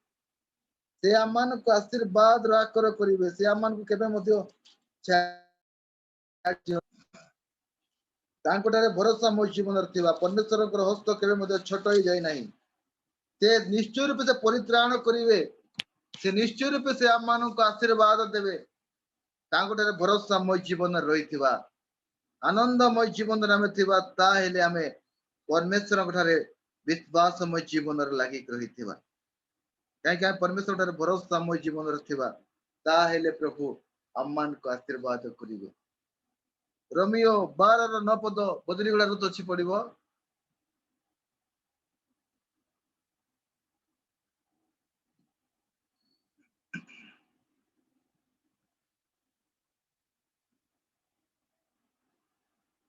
से आमान को आशीर्वाद राकर करिवे से आमान को केबे मध्य ତାଙ୍କଠାରେ ଭରସା ମୋ ଜୀବନରେ ଥିବା ପରମେଶ୍ୱରଙ୍କର ହସ୍ତ କେବେ ମଧ୍ୟ ଛୋଟ ହେଇଯାଇ ନାହିଁ। ସେ ନିଶ୍ଚୟ ରୂପେ ସେ ପରିତ୍ରାଣ କରିବେ। ସେ ନିଶ୍ଚୟ ରୂପେ ସେ ଆମମାନଙ୍କୁ ଆଶୀର୍ବାଦ ଦେବେ। ତାଙ୍କଠାରେ ଭରସା ମୋ ଜୀବନରେ ରହିଥିବା ଆନନ୍ଦମୟ ଜୀବନରେ ଆମେ ଥିବା ତାହେଲେ ଆମେ ପରମେଶ୍ୱରଙ୍କ ଠାରେ ବିଶ୍ୱାସମୟ ଜୀବନରେ ଲାଗିକି ରହିଥିବା। କାହିଁକି ଆମେ ପରମେଶ୍ୱର ଠାରେ ଭରସା ମୋ ଜୀବନରେ ଥିବା ତାହେଲେ ପ୍ରଭୁ ଆମମାନଙ୍କୁ ଆଶୀର୍ବାଦ କରିବେ। ରୋମିଓ 12 9 ପଦ ବଦଳିଗଲାରୁ ତ ଅଛି ପଡିବ।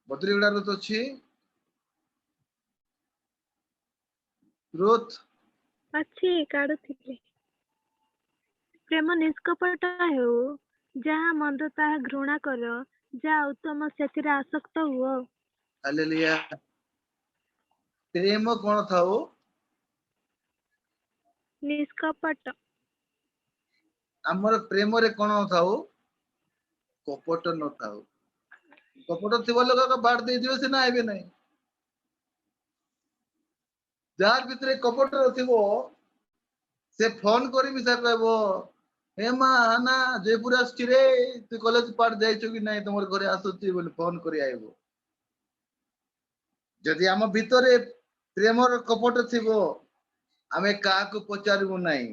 ବଦଳିଗଲାରୁ ତ ଅଛି ରୁଥ ଅଛି କାଢୁଥିଲି। ପ୍ରେମ ନିଷ୍କପଟ ହେଉ, ଯାହା ମନ୍ଦ ତାହା ଘୃଣା କର, ଯାହା ଉତ୍ତମ ସେଥିରେ ଆସକ୍ତ ହୁଅ। ହାଲେଲୁୟା। ପ୍ରେମ କଣ ଥାଉ? ନିଷ୍କପଟ। ଆମର ପ୍ରେମରେ କଣ ଥାଉ? କପଟ ନଥାଉ। କପଟ ଥିବା ଲୋକ ବାଟ ଦେଇଥିବେ ସିନା ଆଇବେ ନାହିଁ। ଯାହାର ଭିତରେ କପଟ ଥିବ ସେ ଫୋନ କରିବି ସେ କହିବ ହେ ମା ନା ଜୟପୁର ଆସୁଛି ରେ, ତୁ କଲେଜ ପାଠ ଯାଇଛୁ କି ନାଇଁ, ତମର ଘରେ ଆସୁଛି ବୋଲି ଫୋନ କରି ଆଇବ। ଯଦି ଆମ ଭିତରେ ପ୍ରେମର କପଟ ଥିବ ଆମେ କାହାକୁ ପଚାରିବୁ ନାହିଁ।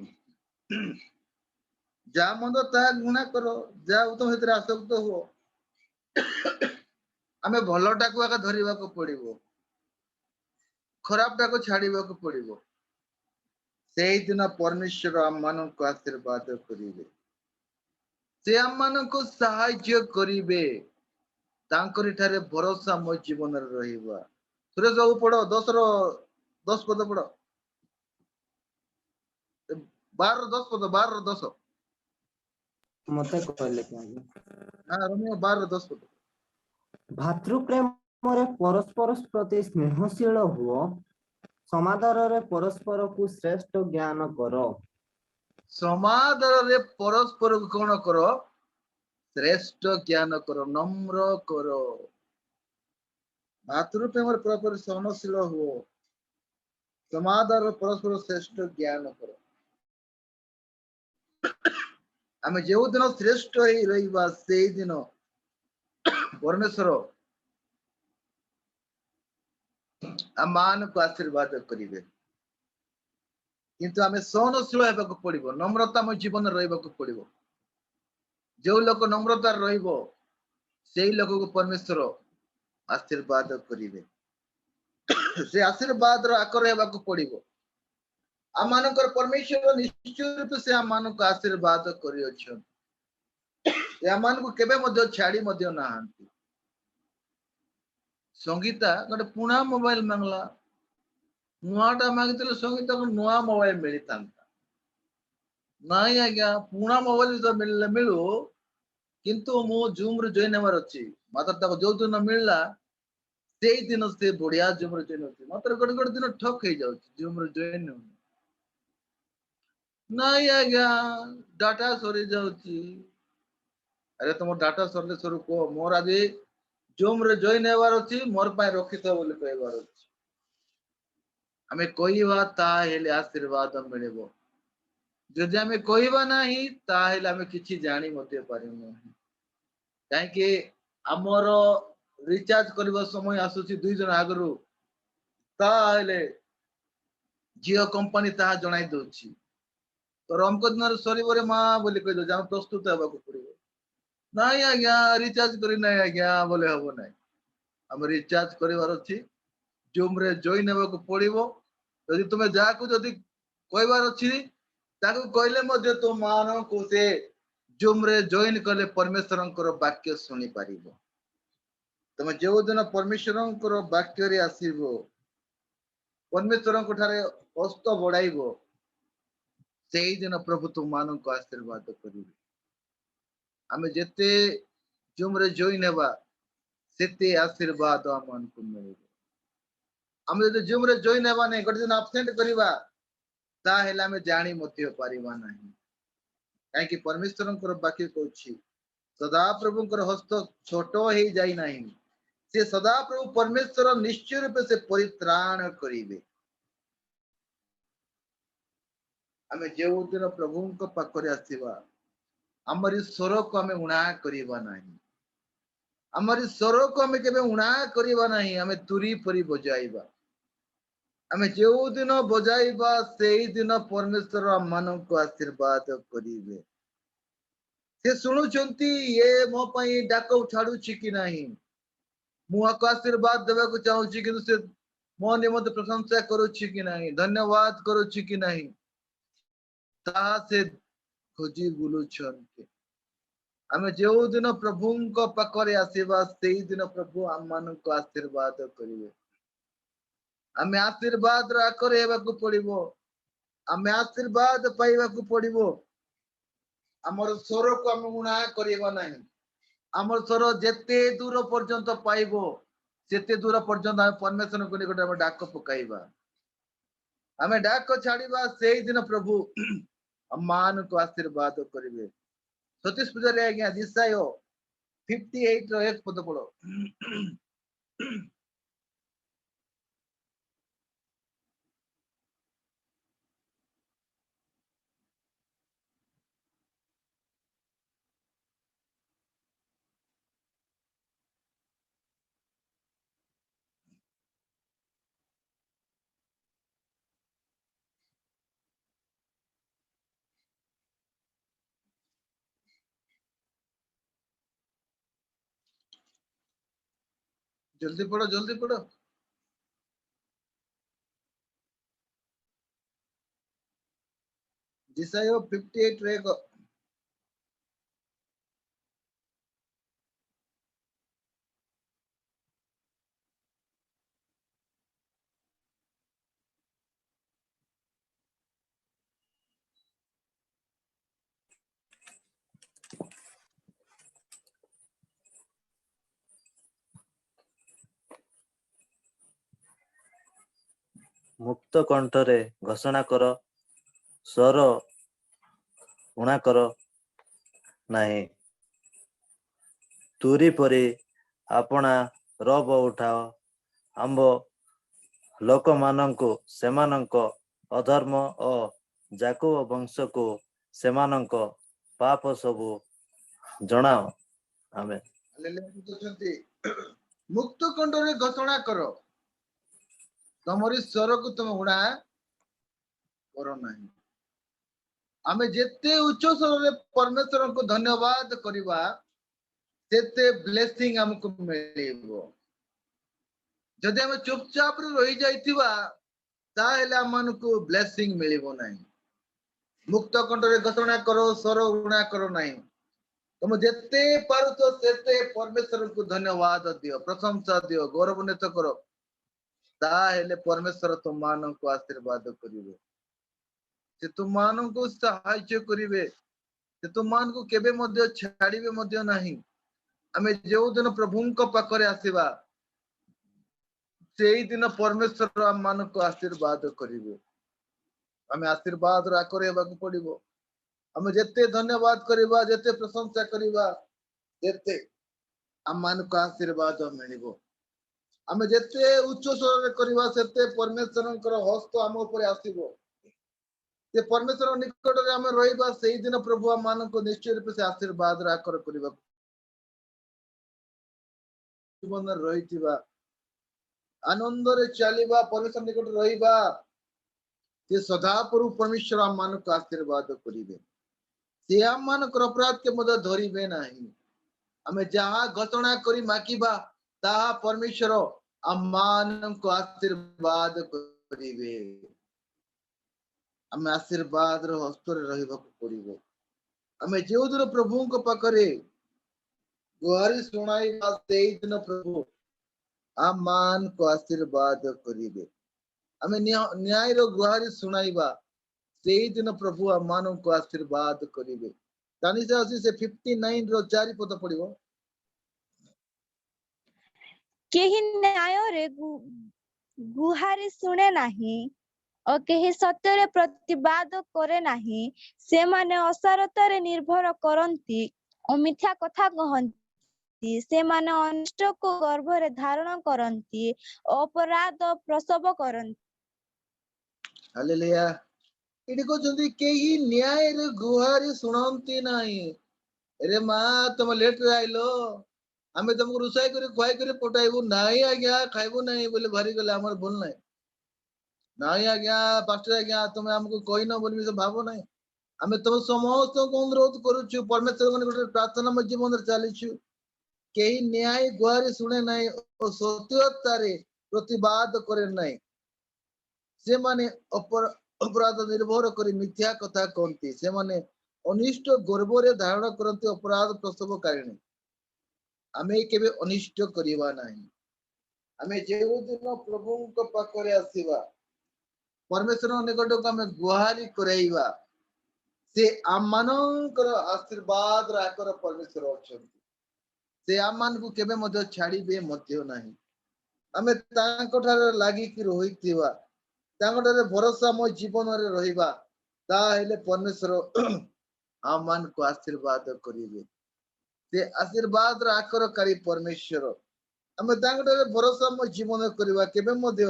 ଯାହା ମନ୍ଦ ତାହା ଘୃଣା କର, ଯାହା ଉତ୍ତମ ସେଥିରେ ଆସକ୍ତ ହୁଅ। ଆମେ ଭଲଟାକୁ ଆଗ ଧରିବାକୁ ପଡିବ, ଖରାପଟାକୁ ଛାଡିବାକୁ ପଡିବ। ସେଇଦିନ ପରମେଶ୍ୱର ଆମମାନଙ୍କୁ ଆଶୀର୍ବାଦ କରିବେ। ସେ ଆମମାନଙ୍କୁ ସାହାଯ୍ୟ କରିବେ। ତାଙ୍କରି ଠାରେ ଭରସା ମୋ ଜୀବନରେ ରହିବା। ସୁରେଶ ବାବୁ ପଢ 10 ପଦ ପଢ। 12 10 ପଦ 12 10। ମତେ କହିଲେ କି ଆଜ୍ଞା? ରୋମିଓ 12 10 ପଦ। ଭାତୃପ୍ରେମରେ ପରସ୍ପର ପ୍ରତି ସ୍ନେହଶୀଳ ହୁଅ, ସମାଦରରେ ପରସ୍ପରକୁ ଶ୍ରେଷ୍ଠ ଜ୍ଞାନ କର। ସମାଦରରେ ପରସ୍ପରକୁ କଣ କର? ଶ୍ରେଷ୍ଠ ଜ୍ଞାନ କର, ନମ୍ର କର। ଭାତୃପ୍ରେମରେ ପରସ୍ପର ସହନଶୀଳ ହୁଅ, ସମାଦରରେ ପରସ୍ପର ଶ୍ରେଷ୍ଠ ଜ୍ଞାନ କର। ଆମେ ଯେଉଁଦିନ ଶ୍ରେଷ୍ଠ ହେଇ ରହିବା ସେଇଦିନ ପରମେଶ୍ୱର ଆମମାନଙ୍କୁ ଆଶୀର୍ବାଦ କରିବେ। କିନ୍ତୁ ଆମେ ସହନଶୀଳ ହେବାକୁ ପଡିବ, ନମ୍ରତା ଆମ ଜୀବନରେ ରହିବାକୁ ପଡିବ। ଯୋଉ ଲୋକ ନମ୍ରତାରେ ରହିବ ସେଇ ଲୋକକୁ ପରମେଶ୍ୱର ଆଶୀର୍ବାଦ କରିବେ। ସେ ଆଶୀର୍ବାଦର ଆକର ହେବାକୁ ପଡିବ। ଆମମାନଙ୍କର ପରମେଶ୍ୱର ନିଶ୍ଚୟ ରୂପେ ସେ ଆମମାନଙ୍କୁ ଆଶୀର୍ବାଦ କରିଅଛନ୍ତି। ସେ ଆମମାନଙ୍କୁ କେବେ ମଧ୍ୟ ଛାଡି ମଧ୍ୟ ନାହାନ୍ତି। ସଙ୍ଗୀତା ଗୋଟେ ପୁଣା ମୋବାଇଲ ମାଗଲା, ନୂଆଟା ମାଗିଥିଲେ ସଙ୍ଗୀତାକୁ ନୂଆ ମୋବାଇଲ ମିଳିଥାନ୍ତା। ନାଇଁ ଆଜ୍ଞା, ପୁଣା ମୋବାଇଲ ତ ମିଳିଲେ ମିଳୁ, କିନ୍ତୁ ମୁଁ ଜୁମରେ ଜଏନ୍ ହେବାର ଅଛି। ମାତ୍ର ତାକୁ ଯୋଉ ଦିନ ମିଳିଲା ସେଇଦିନ ସେ ବଢିଆ ଜୁମରେ ଜଏନ୍ ହଉଛି। ମାତ୍ର ଗୋଟେ ଦିନ ଠକ୍ ହେଇଯାଉଛି, ଜୁମରେ ଜଏନ୍ ହଉନି। ନାଇଁ ଆଜ୍ଞା, ଡାଟା ସରି ଯାଉଛି। ଆରେ ତମ ଡାଟା ସରିଲେ ସରୁ କୁହ, ମୋର ଆଜି ଜୁମରେ ଜଏନ୍ ହେବାର ଅଛି, ମୋର ପାଇଁ ରଖିଥାଅ ବୋଲି କହିବାର ଅଛି। ଆମେ କହିବା ତାହେଲେ ଆଶୀର୍ବାଦ ମିଳିବ। ଯଦି ଆମେ କହିବା ନାହିଁ ତାହେଲେ ଆମେ କିଛି ଜାଣି ମଧ୍ୟ ପାରିବୁନାହିଁ। କାହିଁକି ଆମର ରିଚାର୍ଜ କରିବା ସମୟ ଆସୁଛି 2 ଦିନ ଆଗରୁ, ତାହେଲେ ଜିଓ କମ୍ପାନୀ ତାହା ଜଣାଇ ଦଉଛି ତୋର ଅମକ ଦିନରେ ସରିବରେ ମା ବୋଲି କହିଦଉଛି। ଆମେ ପ୍ରସ୍ତୁତ ହେବାକୁ ପଡିବ। ନାଇଁ ଆଜ୍ଞା ରିଚାର୍ଜ କରି ନାହିଁ ଆଜ୍ଞା ବୋଲେ ହବ ନାହିଁ। ଆମେ ରିଚାର୍ଜ କରିବାର ଅଛି, ଜୁମରେ ଜଏନ୍ ହେବାକୁ ପଡିବ। ଯଦି ତୁମେ ଯାହାକୁ ଯଦି କହିବାର ଅଛି ତାକୁ କହିଲେ ମଧ୍ୟ ତୁମମାନଙ୍କୁ ସେ ଜୁମରେ ଜଏନ୍ କଲେ ପରମେଶ୍ୱରଙ୍କର ବାକ୍ୟ ଶୁଣିପାରିବ। ତମେ ଯୋଉଦିନ ପରମେଶ୍ୱରଙ୍କର ବାକ୍ୟରେ ଆସିବ, ପରମେଶ୍ୱରଙ୍କ ଠାରେ ହସ୍ତ ବଢାଇବ, ସେଇଦିନ ପ୍ରଭୁ ତୁମମାନଙ୍କୁ ଆଶୀର୍ବାଦ କରିବେ। ଆମେ ଯେତେ ଜୁମରେ ଜଏନ୍ ହେବା ସେତେ ଆଶୀର୍ବାଦ ଆମମାନଙ୍କୁ ମିଳିବ। ଆମେ ଯଦି ଜୁମରେ ଜଏନ୍ ହେବା ନାହିଁ, ଗୋଟେ ଦିନ ଆବସେଣ୍ଟ କରିବା, ତାହେଲେ ଆମେ ଜାଣି ମଧ୍ୟ ପାରିବା ନାହିଁ। କାହିଁକି ପରମେଶ୍ୱରଙ୍କର ବାକ୍ୟ କହୁଛି सदाप्रभुଙ୍କର हस्त छोट हो जाई नहीं से सदाप्रभु परमेश्वर निश्चय रूपे से परित्राण करिवे आमे जेउ दिन प्रभुଙ୍କ पाखरे आसीबा हमरी स्वर को हमें उणा करिबा नहीं हमरी स्वर को हमें केबे उणा करिबा नहीं हमें तुरी परी बजाइबा हमें जेउ दिन बजाइबा सेई दिन परमेश्वर हम मानक आशीर्वाद करिवे से शुणुचंती ये मो पई डाक छाडुची कि नहीं मु आशीर्वाद देवा को चाहूची कि से मो निमंत प्रशंसा करूची कि नहीं धन्यवाद करूची कि नहीं ता से खोजी बुलुछंती आमे जेउ दिन प्रभुଙ୍କ पाखरे आसीबा सेई दिन प्रभु हम मानक आशीर्वाद करिवे आमे आशीर्वाद रा करे हेबा को पड़िबो आमे आशीर्वाद पाइबा को पड़िबो हमर स्वर को हम गुणा करिबा नहीं हमर स्वर जेते दूर पर्यंत पाइबो सेते दूर पर्यंत हम परमेश्वर को निकट हम डाक पकाइबा हमें डाक छाड़ीबा सेई दिन प्रभु मान को आशीर्वाद करिवे सतीश पूजारी आज्ञा दिशाय 58 रो एक पद पढ़ो जल्दी पढ़ो दिशाय 58 रो एक मुक्त कंठरे घोषणा कर स्वर उणा कर नहीं तुरी परी अपना रब उठाओ आंब लोक मानंको सेमानंको अधर्म और जाकब वंश को सेमानंको पाप सबु जणाओ आमेन मुक्त कंठरे घोषणा करो तमरी स्वर को तुम उड़ा करो नहीं आमे जेते उच्च स्वर रे परमेश्वर को धन्यवाद करिबा सेते ब्लेसिंग हमको मिलिबो जदि हम चुपचाप रही जाइथिबा ताहेले हमन को ब्लेसिंग मिलिबो नहीं मुक्त कंठरे घोषणा करो स्वर उड़ा करो नहीं तुम जेते पारुतो सेते परमेश्वर को धन्यवाद दियो प्रशंसा दियो गौरवान्वित करो ताहेले परमेश्वर तुम मानव को आशीर्वाद करिवे से तुम मानव को सहायता करिवे से तुम मान को केबे मध्य छाड़िबे मध्य नहीं हमें जो दिन प्रभुଙ୍କ पाखरे आसीबा सेई दिन परमेश्वर हम मान को आशीर्वाद करिवे हमें आशीर्वाद रा करेबा को पड़िबो हमें जेते धन्यवाद करिबा जेते प्रशंसा करिबा जेते हम मान को आशीर्वाद मिलिबो आमे जेते उच्च स्वर रे करिबा सेते परमेश्वरंकर हस्त हम ऊपर आसीबो से परमेश्वर निकट रे हम रहिबा सेई दिन प्रभु हम मान को निश्चय रूप से आशीर्वाद रा करिबा जीवन रहितिबा आनंद रे चलीबा परमेश्वर निकट रहिबा से सदा प्रभु परमेश्वर हम मान को आशीर्वाद करिवे से हम मान को अपराध के मध्य धरिबे नहीं हमें जहां घोषणा करी माकिबा ताहा परमेश्वर अम्मान को आशीर्वाद करिवे हमें आशीर्वाद रो हस्तर रहिबा को पड़िबो हमें जेउ दिन प्रभु को पाखरे गुहारी सुनाई सेई दिन प्रभु अम्मान को आशीर्वाद करिवे हमें न्याय रो गुहारी सुनाईबा सेई दिन प्रभु अम्मान को आशीर्वाद करिवे तानी से 59 रो 4 पद पड़िबो केही न्याय रे गुहारी सुने नहीं और केही सत्य रे प्रतिवाद करे नहीं से माने असारता रे निर्भर करंती ମିଥ୍ୟା କଥା କହନ୍ତି, ସେମାନେ ଅନିଷ୍ଟକୁ ଗର୍ଭରେ ଧାରଣ କରନ୍ତି, ଅପରାଧ ପ୍ରସବ କରନ୍ତି। ହାଲେଲୁୟା। ଏଠି କହୁଛନ୍ତି କେହି ନ୍ୟାୟରେ ଗୁହାରି ଶୁଣନ୍ତି ନାହିଁ। ଆରେ ମା ତମେ ଲେଟ୍ ରେ ଆଇଲ, ଆମେ ତମକୁ ରୋଷେଇ କରି ଖୁଆଇ କରି ପଠାଇବୁ। ନାଇଁ ଆଜ୍ଞା ଖାଇବୁ ନାହିଁ ବୋଲି ଭାରି ଗଲେ ଆମର ଭୁଲ ନାହିଁ। ନାଇଁ ଆଜ୍ଞା ପାଷ୍ଟର ଆଜ୍ଞା ତମେ ଆମକୁ କହିନ ବୋଲି ସେ ଭାବ ନାହିଁ। ଆମେ ତମ ସମସ୍ତଙ୍କୁ ଅନୁରୋଧ କରୁଛୁ, ପରମେଶ୍ୱର ଗୋଟେ ପ୍ରାର୍ଥନା ଆମ ଜୀବନରେ ଚାଲିଛୁ। କେହି ନ୍ୟାୟ ଗୁହାରି ଶୁଣେ ନାହିଁ ଓ ସତ୍ୟତାରେ ପ୍ରତିବାଦ କରେ ନାହିଁ। ସେମାନେ ଅପରାଧ ନିର୍ଭର କରି ମିଥ୍ୟା କଥା କହନ୍ତି, ସେମାନେ ଅନିଷ୍ଟ ଗର୍ଭରେ ଧାରଣ କରନ୍ତି, ଅପରାଧ ପ୍ରସବକାରିଣୀ। ଆମେ କେବେ ଅନିଷ୍ଟ କରିବା ନାହିଁ। ଆମେ ଯେଉଁଦିନ ପ୍ରଭୁଙ୍କ ପାଖରେ ଆସିବା, ପରମେଶ୍ୱର ନିକଟକୁ ଆମେ ଗୁହାରି କରାଇବା, ସେ ଆମମାନଙ୍କର ଆଶୀର୍ବାଦ ଆକର ପରମେଶ୍ୱର ଅଛନ୍ତି। ସେ ଆମମାନଙ୍କୁ କେବେ ମଧ୍ୟ ଛାଡ଼ିବେ ମଧ୍ୟ ନାହିଁ। ଆମେ ତାଙ୍କ ଠାରେ ଲାଗିକି ରହିଥିବା, ତାଙ୍କଠାରେ ଭରସା ଆମ ଜୀବନରେ ରହିବା, ତାହେଲେ ପରମେଶ୍ୱର ଆମମାନଙ୍କୁ ଆଶୀର୍ବାଦ କରିବେ। ସେ ଆଶୀର୍ବାଦର ଆକରକାରୀ ପରମେଶ୍ୱର। ଆମେ ତାଙ୍କଠାରେ ଭରସା ଆମ ଜୀବନରେ କରିବା, କେବେ ମଧ୍ୟ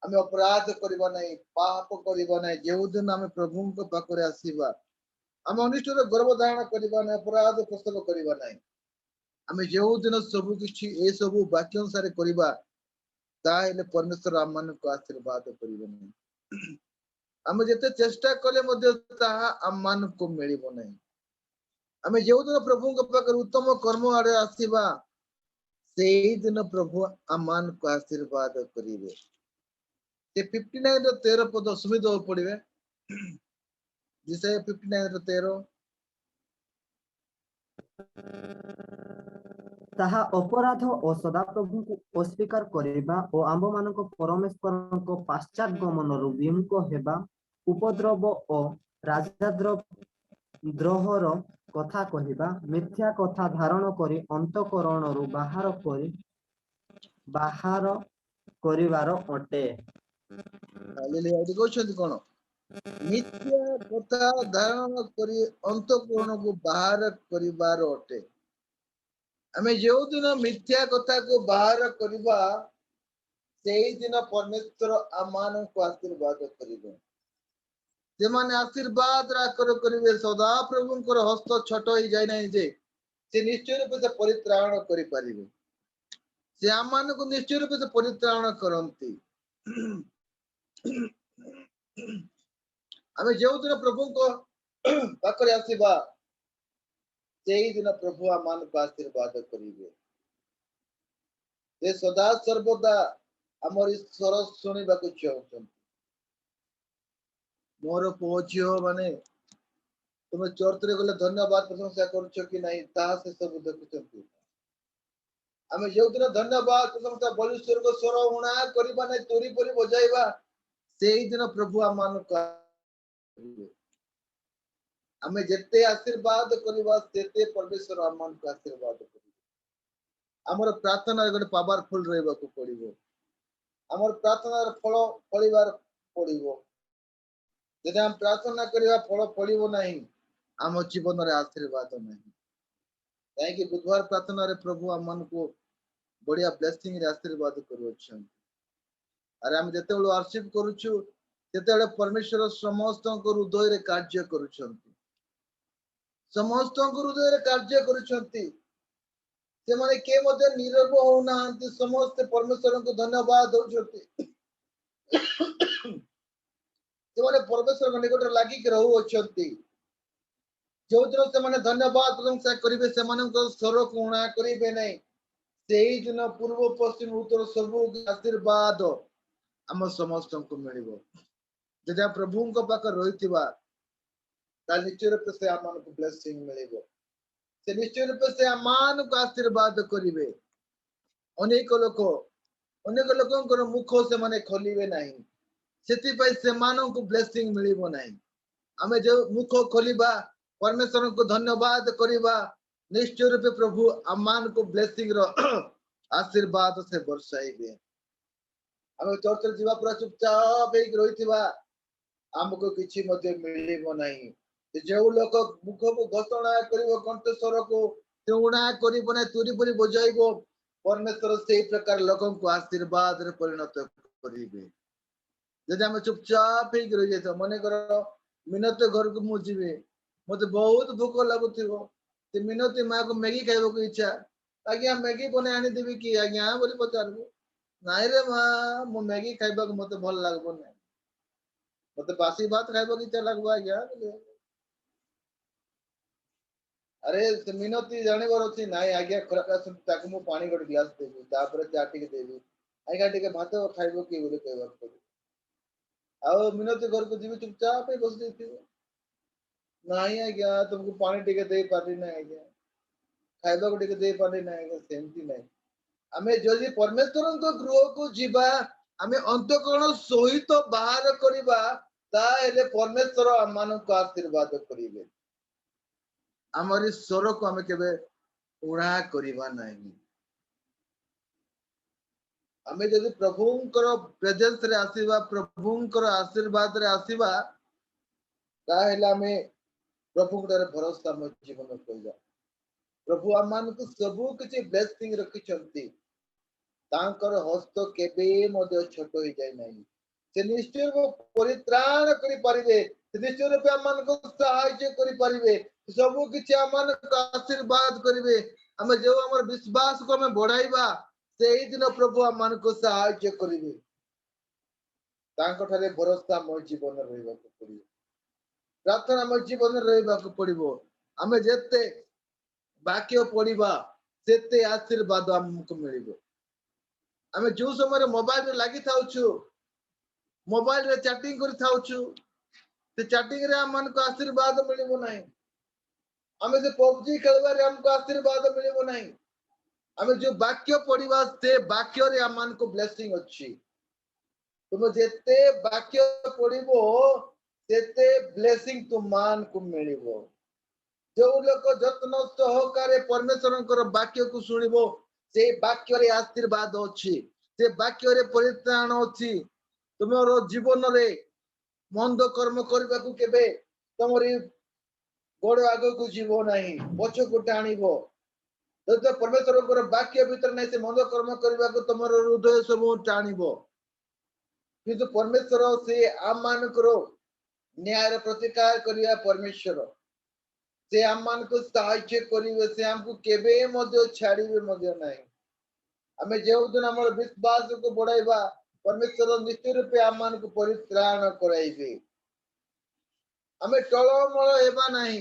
ଆମେ ଅପରାଧ କରିବା ନାହିଁ, ପାପ କରିବା ନାହିଁ। ଯେଉଁଦିନ ଆମେ ପ୍ରଭୁଙ୍କ ପାଖରେ ଆସିବା, ଆମେ ଅନିଷ୍ଟର ଗର୍ଭ ଧାରଣ କରିବା ନାହିଁ, ଅପରାଧ ପ୍ରସବ କରିବା ନାହିଁ। ଆମେ ଯେଉଁଦିନ ସବୁ କିଛି ଏସବୁ ବାକ୍ୟ ଅନୁସାରେ କରିବା, ତାହେଲେ ପରମେଶ୍ୱର ଆମମାନଙ୍କୁ ଆଶୀର୍ବାଦ କରିବେ ନାହିଁ। ଆମେ ଯେତେ ଚେଷ୍ଟା କଲେ ମଧ୍ୟ ତାହା ଆମମାନଙ୍କୁ ମିଳିବ ନାହିଁ। ଆମେ ଯେଉଁଦିନ ପ୍ରଭୁଙ୍କ ପାଖରେ ଉତ୍ତମ କର୍ମ ଆଡ଼େ ଆସିବା, ସେଇଦିନ ପ୍ରଭୁ ଆମମାନଙ୍କୁ ଆଶୀର୍ବାଦ କରିବେ। ସେ 59 ର 13 ପଦ ସୁବିଧା ପଡିବେ। Isaiah 59 ର 13। ତାହା ଅପରାଧ ଓ ସଦାପ୍ରଭୁଙ୍କୁ ଅସ୍ୱୀକାର କରିବା ଓ ଆମ୍ଭମାନଙ୍କ ପରମେଶ୍ୱରଙ୍କ ପାଶ୍ଚାତ୍ଗମନରୁ ବିମୁଖ ହେବା, ଉପଦ୍ରବ ଓ ରାଜଦ୍ରୋହର କଥା କହିବା, ମିଥ୍ୟା କଥା ଧାରଣ କରି ଅନ୍ତଃକରଣରୁ ବାହାର କରିବାର ଅଟେ। ହାଲେଲୁୟା। ଏଠି କହୁଛନ୍ତି କଣ? ମିଥ୍ୟା କଥା ଧାରଣ କରି ଅନ୍ତଃକରଣକୁ ବାହାର କରିବାର ଅଟେ। ଆମେ ଯେଉଁଦିନ ମିଥ୍ୟା କଥାକୁ ବାହାର କରିବା, ସେଇଦିନ ପରମେଶ୍ୱର ଆମମାନଙ୍କୁ ଆଶୀର୍ବାଦ କରିବେ। ସେମାନେ ଆଶୀର୍ବାଦ ଆକର କରିବେ। ସଦାପ୍ରଭୁଙ୍କର ହସ୍ତ ଛୋଟ ହେଇଯାଇ ନାହିଁ ଯେ ସେ ନିଶ୍ଚୟ ରୂପେ ସେ ପରିତ୍ରାଣ କରିପାରିବେ। ସେ ଆମମାନଙ୍କୁ ନିଶ୍ଚୟ ରୂପେ ସେ ପରିତ୍ରାଣ କରନ୍ତି। ଆମେ ଯେଉଁଦିନ ପ୍ରଭୁଙ୍କ ପାଖରେ ଆସିବା, ସେଇଦିନ ପ୍ରଭୁ ଆମମାନଙ୍କୁ ଆଶୀର୍ବାଦ କରିବେ। ସେ ସଦା ସର୍ବଦା ଆମର ସ୍ୱର ଶୁଣିବାକୁ ଚାହୁଁଛନ୍ତି। ମୋର ପୁଅ ଝିଅ ମାନେ, ତୁମେ ଚର୍ଚ୍ଚରେ ଗଲେ ଧନ୍ୟବାଦ ପ୍ରଶଂସା କରୁଛ କି ନାହିଁ, ତାହା ସେ ସବୁ ଦେଖୁଛନ୍ତି। ଆମେ ଯେଉଁଦିନ ଧନ୍ୟବାଦ ପ୍ରଶଂସା ବଳିଶ୍ୱରଙ୍କ ସ୍ୱର ଉଣା କରିବା ନାହିଁ, ତୁରି ପରି ବଜାଇବା, ସେଇଦିନ ପ୍ରଭୁ ଆମମାନଙ୍କୁ ଆମେ ଯେତେ ଆଶୀର୍ବାଦ କରିବା, ସେତେ ପରମେଶ୍ୱର ଆମମାନଙ୍କୁ ଆଶୀର୍ବାଦ କରିବେ। ଆମର ପ୍ରାର୍ଥନାରେ ଗୋଟେ ପାୱାରଫୁଲ ରହିବାକୁ ପଡିବ। ଆମର ପ୍ରାର୍ଥନାର ଫଳ ଫଳିବାର ପଡିବ। ଯଦି ଆମେ ପ୍ରାର୍ଥନା କରିବା ଫଳ ଫଳିବ ନାହିଁ, ଆମ ଜୀବନରେ ଆଶୀର୍ବାଦ ନାହିଁ। କାହିଁକି ବୁଧବାର ପ୍ରାର୍ଥନାରେ ପ୍ରଭୁ ଆମମାନଙ୍କୁ ବଢିଆ ବ୍ଲେସିଂ ରେ ଆଶୀର୍ବାଦ କରୁଅଛନ୍ତି। ଆରେ ଆମେ ଯେତେବେଳେ ୱାର୍ସିପ କରୁଛୁ, ସେତେବେଳେ ପରମେଶ୍ୱର ସମସ୍ତଙ୍କ ହୃଦୟରେ କାର୍ଯ୍ୟ କରୁଛନ୍ତି। ସମସ୍ତଙ୍କ ହୃଦୟରେ କାର୍ଯ୍ୟ କରୁଛନ୍ତି। ସେମାନେ କିଏ ମଧ୍ୟ ନୀରବ ହଉନାହାନ୍ତି, ସମସ୍ତେ ପରମେଶ୍ୱରଙ୍କୁ ଧନ୍ୟବାଦ ଦଉଛନ୍ତି। ସେମାନେ ପରମେଶ୍ୱରଙ୍କ ନିକଟରେ ଲାଗିକି ରହୁଅଛନ୍ତି। ଯେଉଁଦିନ ସେମାନେ ଧନ୍ୟବାଦ ପ୍ରଶଂସା କରିବେ, ସେମାନଙ୍କ ସ୍ୱରକୁ ଉଣା କରିବେ ନାହିଁ, ସେଇଦିନ ପୂର୍ବ ପଶ୍ଚିମ ଉତ୍ତର ସବୁ ଆଶୀର୍ବାଦ ଆମ ସମସ୍ତଙ୍କୁ ମିଳିବ। ଯଦି ଆମେ ପ୍ରଭୁଙ୍କ ପାଖରେ ରହିଥିବା, ତାହେଲେ ନିଶ୍ଚୟ ରୂପେ ସେ ଆମମାନଙ୍କୁ ବ୍ଲେସିଂ ମିଳିବ। ସେ ନିଶ୍ଚୟ ରୂପେ ସେ ଆମମାନଙ୍କୁ ଆଶୀର୍ବାଦ କରିବେ। ଅନେକ ଲୋକଙ୍କର ମୁଖ ସେମାନେ ଖୋଲିବେ ନାହିଁ, ସେଥିପାଇଁ ସେମାନଙ୍କୁ ବ୍ଲେସିଂ ମିଳିବ ନାହିଁ। ଆମେ ଯୋଉ ମୁଖ ଖୋଲିବା, ପରମେଶ୍ୱରଙ୍କୁ ଧନ୍ୟବାଦ କରିବା, ନିଶ୍ଚୟ ରୂପେ ପ୍ରଭୁ ଆମମାନଙ୍କୁ ବ୍ଲେସିଂ ର ଆଶୀର୍ବାଦ ସେ ବର୍ଷାଇବେ। ଆମେ ଚର୍ଚ୍ଚରେ ଯିବା ପୁରା ଚୁପଚାପ ହେଇକି ରହିଥିବା, ଆମକୁ କିଛି ମଧ୍ୟ ମିଳିବ ନାହିଁ। जो लोक मुख को घोषणा करिवो कंठस्वर को त्रुणा करिवो ना तुरी पुरी बजाइबो परमेश्वर से प्रकार लोगों को आशीर्वाद रे परिणत करिवे। जदि हम चुपचाप ही रही जाए मन कर मिनते घर को मु जीवे मते बहुत भूख लगुथिबो ते मिनती माँ को मैगी खाइबो को इच्छा आज्ञा मैगी बने आनी देबी कि आज्ञा बोली पचारबो नाइ रे माँ मु मैगी खाइबा को मते भल लागबो नै मते बासी भात खाइबो की इच्छा लागबो आज्ञा अरे से मिनती जानिबार अछि नाइ आज्ञा खराब ताको मु पानी गोटे ग्लास देबी तापर चाटी के देबी आज्ञा टिके भात खाइबो की बोले कहबा को आओ मिनती घर को जीवी चुपचाप ही बस देती नहीं आज्ञा तुमको पानी टिके दे पारी ना आज्ञा खाइबा को टिके दे पारी ना आज्ञा सेमती नहीं हमें जदि परमेश्वर को गृह को जीवा हमें अंतःकरण सहित बाहर करिबा ताले परमेश्वर आमान को आशीर्वाद करिवे हमारी स्वर को हमें केबे उड़ा करिबा नहीं हमें जदि प्रभुंकर प्रेजेंस रे आसीबा प्रभुंकर आशीर्वाद रे आसीबा ताहेला हमें प्रभुंकर भरोसा म जीवन कइला प्रभु आमान को सबु किछि ब्लेसिंग रखि चंती तांकर हस्त केबे मध्य छोट होई जाय नाही से निश्चय वो परित्राण करि परिबे से निश्चय रूपे आमान को सहायता करि परिबे सबु किछि आमान को आशीर्वाद करिवे हमें जो हमर विश्वास को हमें बढ़ाइबा से ही दिन प्रभु आमान को सहायता करिवे तांको ठारे भरोसा म जीवन रहइबा को पड़िबो प्रार्थना म जीवन रहइबा को पड़िबो हमें जेते वाक्य पढ़िबा सेते आशीर्वाद हमको मिलिबो हमें जो समय मोबाइल रे लागि थाउछु मोबाइल रे चैटिंग करि थाउछु ते चैटिंग रे हमन को आशीर्वाद मिलिबो नाही हमें से पबजी खेलबा रे हमको आशीर्वाद मिलिबो नाही हमें जो वाक्य पढ़िबा से वाक्य रे हमन को ब्लेसिंग अछि तुम जेते वाक्य पढ़िबो सेते ब्लेसिंग तुमान को मिलिबो जो लोक जत्न सहकारे परमेश्वर वाक्य को सुनिबो से वाक्य रे आशीर्वाद अछि से वाक्य रे परित्राण अछि तुमरो जीवन रे मंद कर्म करबा को केबे तमरी गोड़ आगो को जीवो नाही पछ को टाणीबो तो परमेश्वर वाक्य भीतर नहीं से मंद कर्म करबा को तमरो हृदय सब टाणीबो किंतु परमेश्वर से आम मान करो न्याय प्रतिकार करिया परमेश्वर से आम मान को सहायता करिवे से हमको केबे मध्य छाड़ीबे मध्य नाही हमें जो दिन हमर विश्वास को बढ़ाइबा परमेश्वर निश्चय रूपे आम मान को परित्राण कराइबे हमें टळमळ हेबा नाही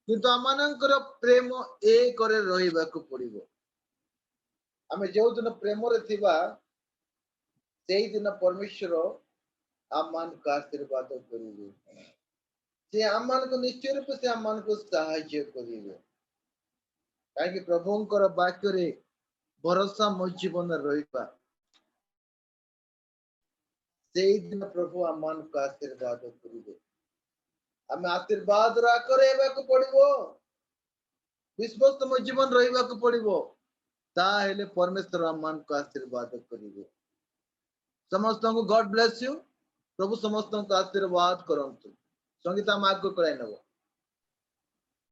किंतु आमानकर प्रेम ए करे रहिबा को पड़िबो हमें जो दिन प्रेम रे थिबा सेही दिन परमेश्वर आमान का आशीर्वाद करिवे से आमान को निश्चय रूप से आमान को सहायता करिवे काहे प्रभुंकर वाक्य रे भरोसा मो जीवन रहिबा सेही दिन प्रभु आमान का आशीर्वाद करिवे हमें आशीर्वाद राखरे हेबा को पड़िबो विश्वास मो जीवन रहिबा को पड़िबो ता हेले परमेश्वर आमान को आशीर्वाद करिवे समस्त को गॉड ब्लेस यू प्रभु समस्त को आशीर्वाद करंतु संगीता मार्ग को कराई नबो।